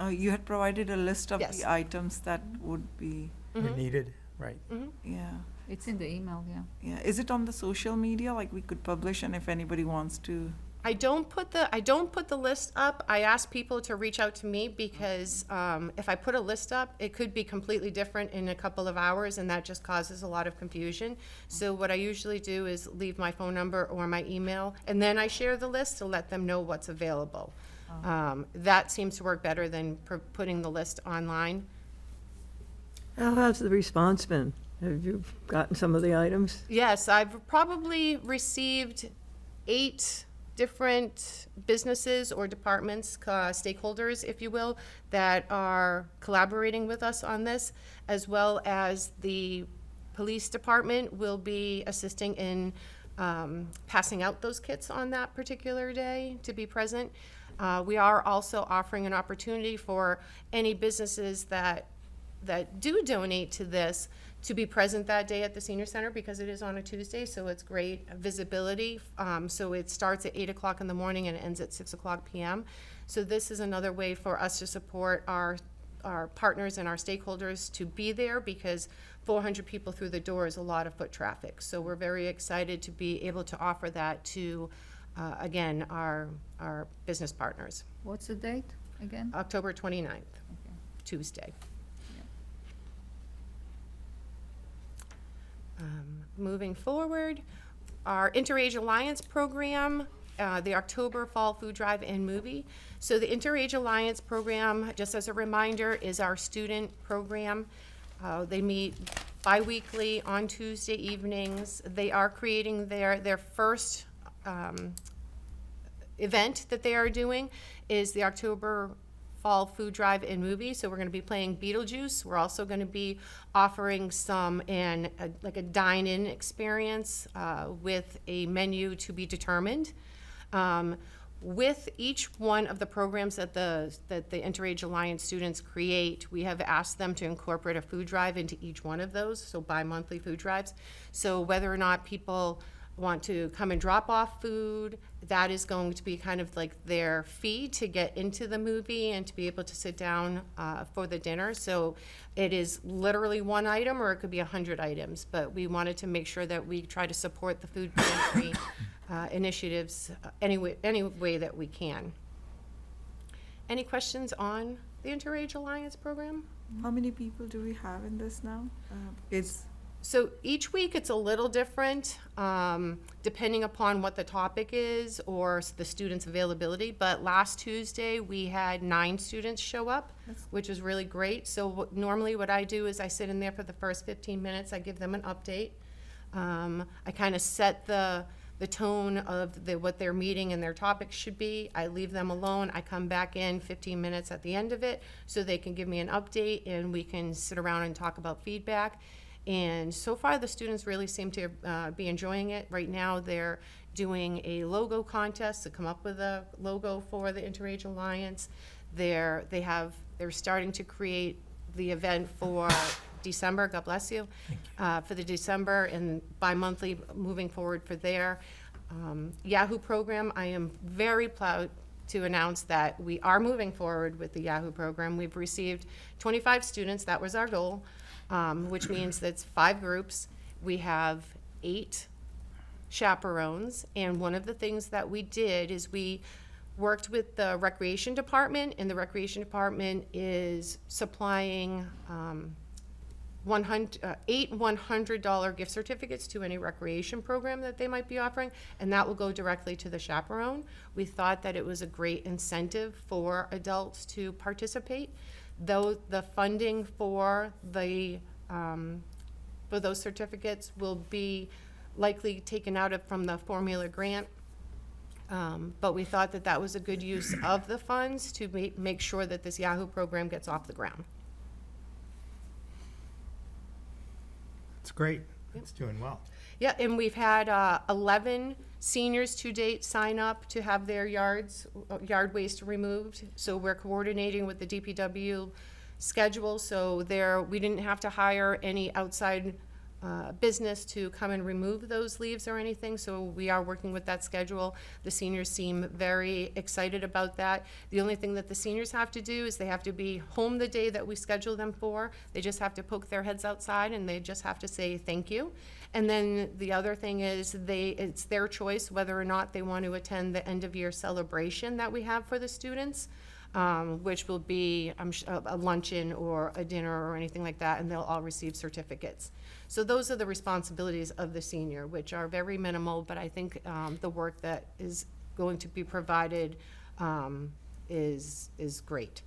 You had provided a list of Yes. the items that would be, Are needed, right. yeah. It's in the email, yeah. Yeah, is it on the social media, like we could publish, and if anybody wants to? I don't put the list up. I ask people to reach out to me because if I put a list up, it could be completely different in a couple of hours, and that just causes a lot of confusion. So what I usually do is leave my phone number or my email, and then I share the list to let them know what's available. That seems to work better than putting the list online. How has the response been? Have you gotten some of the items? Yes, I've probably received 8 different businesses or departments, stakeholders, if you will, that are collaborating with us on this, as well as the police department will be assisting in passing out those kits on that particular day to be present. We are also offering an opportunity for any businesses that do donate to this to be present that day at the senior center, because it is on a Tuesday, so it's great visibility. So it starts at 8 o'clock in the morning and it ends at 6 o'clock p.m. So this is another way for us to support our partners and our stakeholders to be there, because 400 people through the door is a lot of foot traffic. So we're very excited to be able to offer that to, again, our business partners. What's the date again? October 29th, Okay. Tuesday. Moving forward, our Interage Alliance program, the October Fall Food Drive and Movie. So the Interage Alliance program, just as a reminder, is our student program. They meet bi-weekly on Tuesday evenings. They are creating their first event that they are doing is the October Fall Food Drive and Movie. So we're going to be playing Beetlejuice. We're also going to be offering like a dine-in experience with a menu to be determined. With each one of the programs that the Interage Alliance students create, we have asked them to incorporate a food drive into each one of those, so bi-monthly food drives. So whether or not people want to come and drop off food, that is going to be kind of like their fee to get into the movie and to be able to sit down for the dinner. So it is literally one item, or it could be 100 items, but we wanted to make sure that we try to support the food pantry initiatives any way that we can. Any questions on the Interage Alliance program? How many people do we have in this now? So each week it's a little different, depending upon what the topic is or the students' availability. But last Tuesday, we had 9 students show up, which was really great. So normally what I do is I sit in there for the first 15 minutes. I give them an update. I kind of set the tone of what their meeting and their topics should be. I leave them alone. I come back in 15 minutes at the end of it so they can give me an update and we can sit around and talk about feedback. And so far, the students really seem to be enjoying it. Right now, they're doing a logo contest to come up with a logo for the Interage Alliance. They're starting to create the event for December, God bless you, for the December and bi-monthly moving forward for their Yahoo program. I am very proud to announce that we are moving forward with the Yahoo program. We've received 25 students. That was our goal. Which means that's 5 groups. We have 8 chaperones, and one of the things that we did is we worked with the recreation department, and the recreation department is supplying 8 $100 gift certificates to any recreation program that they might be offering, and that will go directly to the chaperone. We thought that it was a great incentive for adults to participate. Though the funding for those certificates will be likely taken out from the formula grant, but we thought that was a good use of the funds to make sure that this Yahoo program gets off the ground. It's great. It's doing well. Yeah, and we've had 11 seniors to date sign up to have their yard waste removed. So we're coordinating with the DPW schedule. So we didn't have to hire any outside business to come and remove those leaves or anything, so we are working with that schedule. The seniors seem very excited about that. The only thing that the seniors have to do is they have to be home the day that we schedule them for. They just have to poke their heads outside and they just have to say thank you. And then the other thing is it's their choice whether or not they want to attend the end of year celebration that we have for the students. Which will be a luncheon or a dinner or anything like that, and they'll all receive certificates. So those are the responsibilities of the senior, which are very minimal, but I think the work that is going to be provided is great.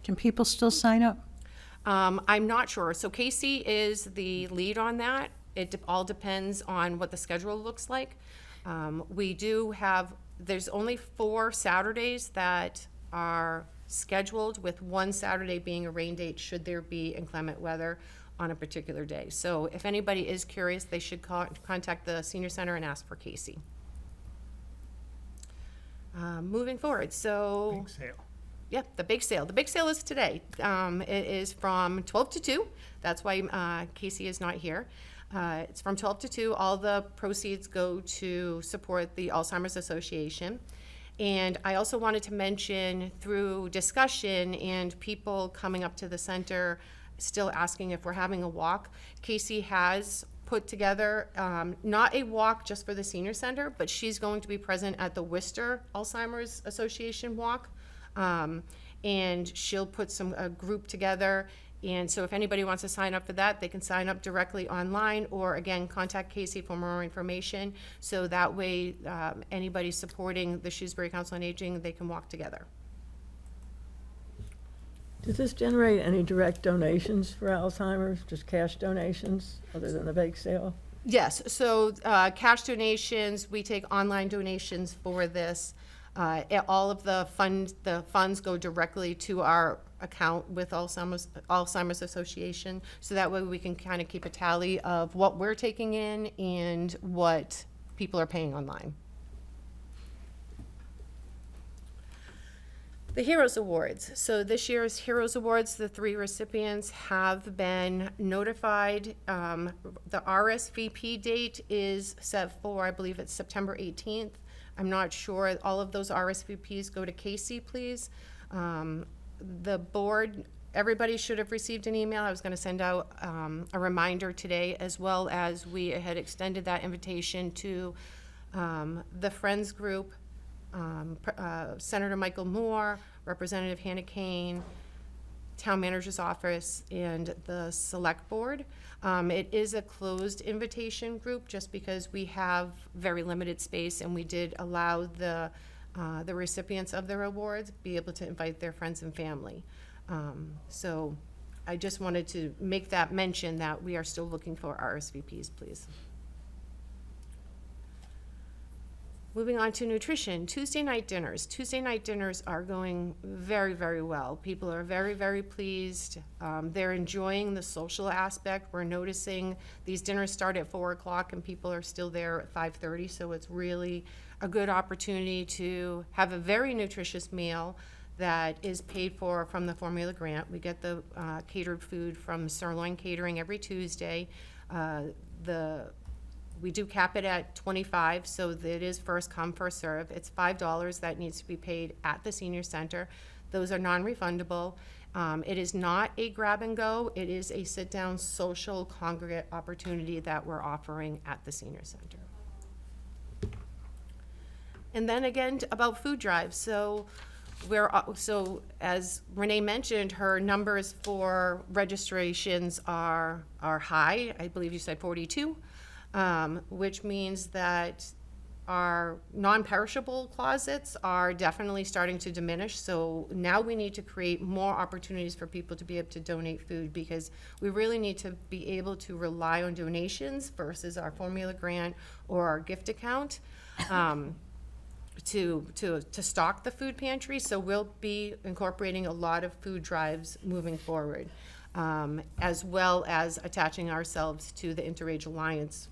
Can people still sign up? I'm not sure. So Casey is the lead on that. It all depends on what the schedule looks like. We do have, there's only 4 Saturdays that are scheduled, with one Saturday being a rain date should there be inclement weather on a particular day. So if anybody is curious, they should contact the senior center and ask for Casey. Moving forward, so. Big sale. Yeah, the big sale. The big sale is today. It is from 12 to 2. That's why Casey is not here. It's from 12 to 2. All the proceeds go to support the Alzheimer's Association. And I also wanted to mention, through discussion and people coming up to the center still asking if we're having a walk, Casey has put together not a walk just for the senior center, but she's going to be present at the Worcester Alzheimer's Association walk. And she'll put a group together. And so if anybody wants to sign up for that, they can sign up directly online, or again, contact Casey for more information. So that way, anybody supporting the Shrewsbury Council on Aging, they can walk together. Does this generate any direct donations for Alzheimer's, just cash donations, other than the bake sale? Yes, so cash donations, we take online donations for this. All of the funds go directly to our account with Alzheimer's Association, so that way we can kind of keep a tally of what we're taking in and what people are paying online. The Heroes Awards. So this year's Heroes Awards, the 3 recipients have been notified. The RSVP date is set for, I believe it's September 18th. I'm not sure. All of those RSVPs go to Casey, please. The board, everybody should have received an email. I was going to send out a reminder today, as well as we had extended that invitation to the Friends Group, Senator Michael Moore, Representative Hannah Kane, Town Manager's Office, and the Select Board. It is a closed invitation group just because we have very limited space, and we did allow the recipients of their awards be able to invite their friends and family. So I just wanted to make that mention that we are still looking for RSVPs, please. Moving on to nutrition, Tuesday night dinners. Tuesday night dinners are going very, very well. People are very, very pleased. They're enjoying the social aspect. We're noticing these dinners start at 4 o'clock and people are still there at 5:30, so it's really a good opportunity to have a very nutritious meal that is paid for from the formula grant. We get the catered food from Sirloin Catering every Tuesday. We do cap it at 25, so that it is first come, first serve. It's $5 that needs to be paid at the senior center. Those are non-refundable. It is not a grab and go. It is a sit-down social congregate opportunity that we're offering at the senior center. And then again, about food drives. So as Renee mentioned, her numbers for registrations are high. I believe you said 42. Which means that our non-perishable closets are definitely starting to diminish. So now we need to create more opportunities for people to be able to donate food, because we really need to be able to rely on donations versus our formula grant or our gift account to stock the food pantry. So we'll be incorporating a lot of food drives moving forward, as well as attaching ourselves to the Interage Alliance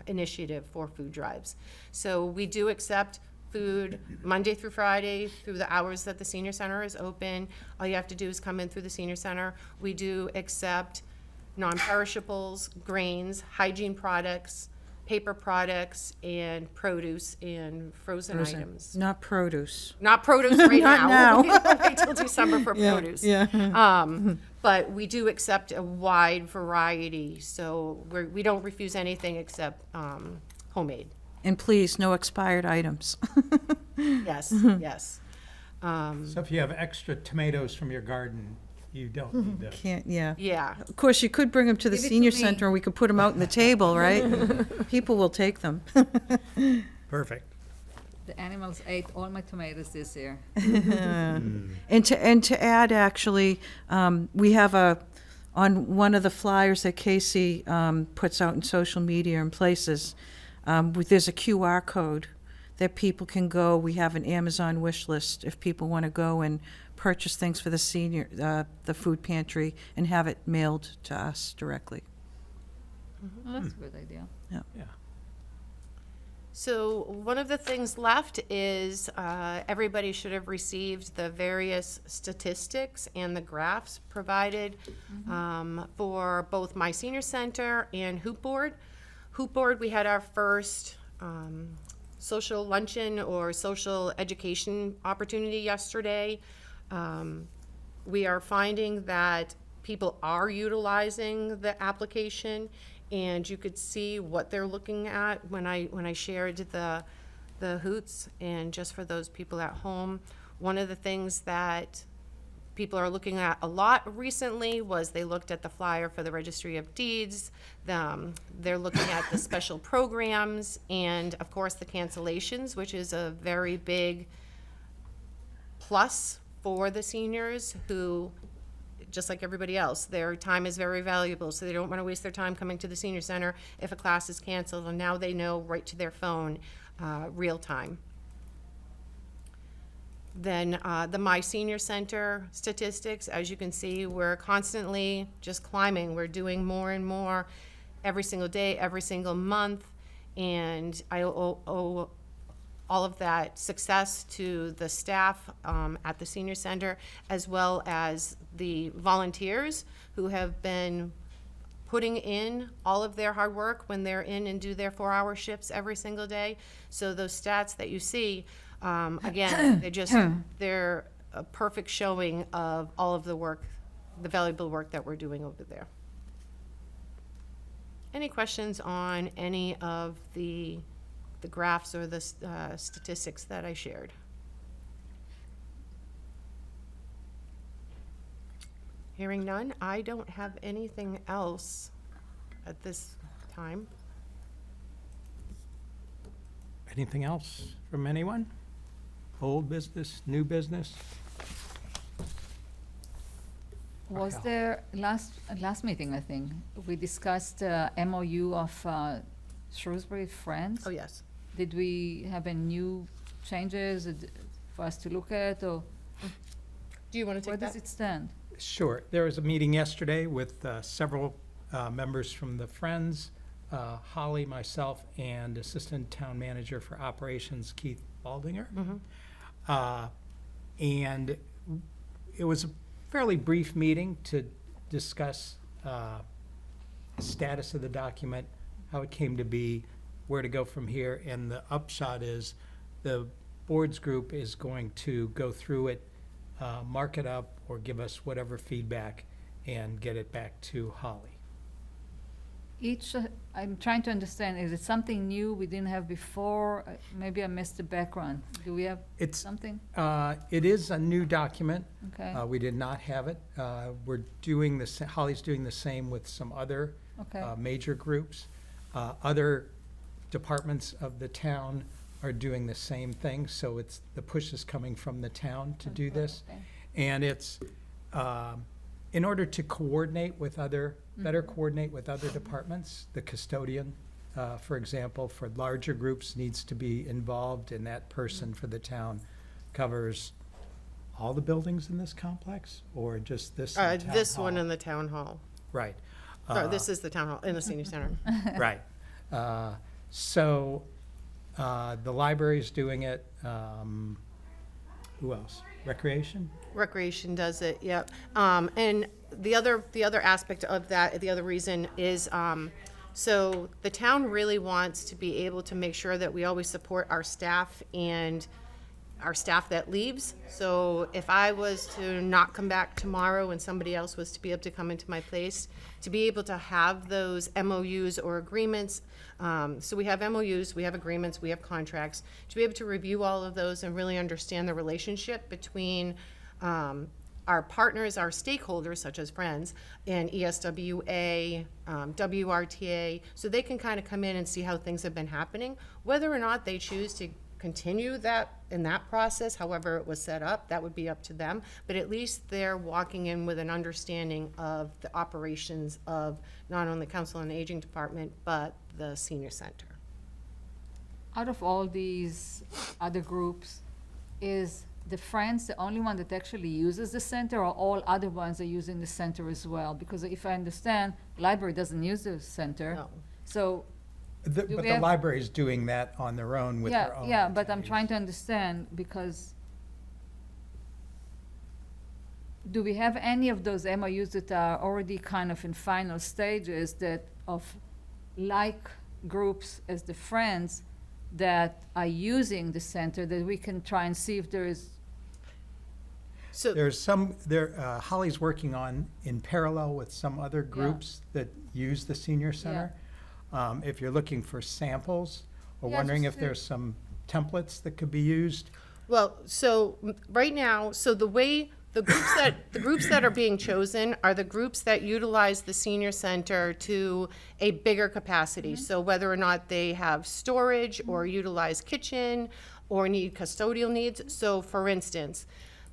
initiative for food drives. So we do accept food Monday through Friday through the hours that the senior center is open. All you have to do is come in through the senior center. We do accept non-perishables, grains, hygiene products, paper products, and produce and frozen items. Not produce. Not produce right Not now. now. Wait till December for produce. But we do accept a wide variety, so we don't refuse anything except homemade. And please, no expired items. Yes, yes. So if you have extra tomatoes from your garden, you don't need those. Can't, yeah. Yeah. Of course, you could bring them to the Give it to senior me. center and we could put them out on the table, right? People will take them. Perfect. The animals ate all my tomatoes this year. And to add, actually, we have on one of the flyers that Casey puts out in social media and places, there's a QR code that people can go. We have an Amazon wish list if people want to go and purchase things for the senior, the food pantry, and have it mailed to us directly. Well, that's a good idea. Yeah. So one of the things left is everybody should have received the various statistics and the graphs provided for both My Senior Center and Hoop Board. Hoop Board, we had our first social luncheon or social education opportunity yesterday. We are finding that people are utilizing the application, and you could see what they're looking at when I shared the hoots. And just for those people at home, one of the things that people are looking at a lot recently was they looked at the flyer for the Registry of Deeds. They're looking at the special programs and, of course, the cancellations, which is a very big plus for the seniors who, just like everybody else, their time is very valuable, so they don't want to waste their time coming to the senior center if a class is canceled, and now they know right to their phone, real time. Then the My Senior Center statistics, as you can see, we're constantly just climbing. We're doing more and more every single day, every single month, and I owe all of that success to the staff at the senior center, as well as the volunteers who have been putting in all of their hard work when they're in and do their 4-hour shifts every single day. So those stats that you see, again, they're a perfect showing of all of the work, the valuable work that we're doing over there. Any questions on any of the graphs or the statistics that I shared? Hearing none, I don't have anything else at this time. Anything else from anyone? Old business, new business? Was Raquel. there, last meeting, I think, we discussed MOU of Shrewsbury Friends? Oh, yes. Did we have any new changes for us to look at, or Do you want to where take does that? it stand? Sure. There was a meeting yesterday with several members from the Friends, Holly, myself, and Assistant Town Manager for Operations, Keith Baldinger. And it was a fairly brief meeting to discuss the status of the document, how it came to be, where to go from here. And the upshot is the boards group is going to go through it, mark it up, or give us whatever feedback and get it back to Holly. I'm trying to understand, is it something new we didn't have before? Maybe I missed the background. Do we have It's, something? it is a new document. Okay, We did not have it. We're doing this, Holly's doing the same with some other okay. major groups. Other departments of the town are doing the same thing, so the push is coming from the town to do this. Okay. And it's, in order to coordinate with better coordinate with other departments, the custodian, for example, for larger groups needs to be involved, and that person for the town covers all the buildings in this complex, or just this in the town This one hall? in the town hall. Right. Or this is the town hall, in the senior center. Right. So the library's doing it. Who else? Recreation? Recreation does it, yep. And the other aspect of that, the other reason is, so the town really wants to be able to make sure that we always support our staff and our staff that leaves. So if I was to not come back tomorrow and somebody else was to be able to come into my place, to be able to have those MOUs or agreements, so we have MOUs, we have agreements, we have contracts, to be able to review all of those and really understand the relationship between our partners, our stakeholders, such as Friends, and ESWA, WRTA, so they can kind of come in and see how things have been happening. Whether or not they choose to continue that in that process, however it was set up, that would be up to them. But at least they're walking in with an understanding of the operations of not only Council on Aging Department, but the senior center. Out of all these other groups, is the Friends the only one that actually uses the center, or all other ones are using the center as well? Because if I understand, library doesn't use the center. No. So, But we the have- library's doing that on their own with their own. yeah, but I'm activities. trying to understand, because do we have any of those MOUs that are already kind of in final stages that of like groups as the Friends that are using the center, that we can try and see if there is, So, There's Holly's working on, in parallel with some other groups that use the senior center. If you're looking for samples, or Yeah, wondering just if there's some templates that could be used, well, so right now, so the way, the groups that are being chosen are the groups that utilize the senior center to a bigger capacity. So whether or not they have storage or utilize kitchen or need custodial needs. So for instance,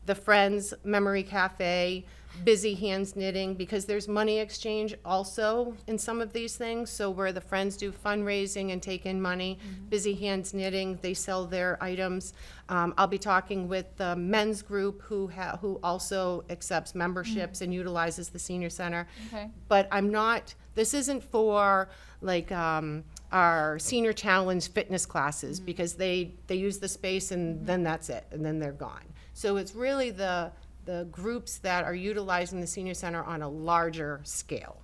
the Friends Memory Cafe, Busy Hands Knitting, because there's money exchange also in some of these things. So where the Friends do fundraising and take in money, Busy Hands Knitting, they sell their items. I'll be talking with the men's group who also accepts memberships and utilizes the senior center. okay, But I'm not, this isn't for like our senior challenge fitness classes, because they use the space and then that's it, and then they're gone. So it's really the groups that are utilizing the senior center on a larger scale.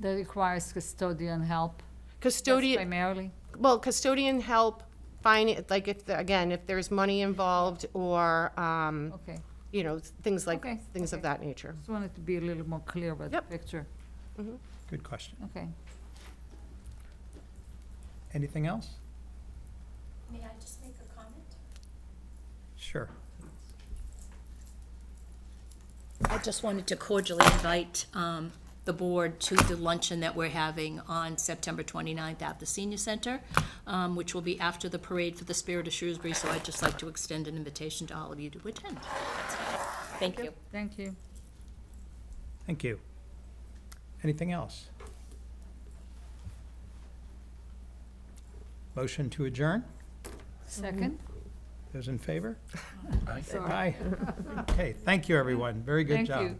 that requires custodian help? That's Custodian, primarily? well, custodian help, like if there's money involved or, Okay, you know, things like, Okay, things of okay. that nature. just wanted to be a little more clear about the Yep. picture. good question. Okay. Anything else? May I just make a comment? Sure. I just wanted to cordially invite the board to the luncheon that we're having on September 29th at the Senior Center, which will be after the parade for the Spirit of Shrewsbury, so I'd just like to extend an invitation to all of you to attend. Thank you. Thank you. Thank you. Anything else? Motion to adjourn? Second? Those in favor? Sorry. Aye. Okay, thank you, everyone. Very good Thank job. you.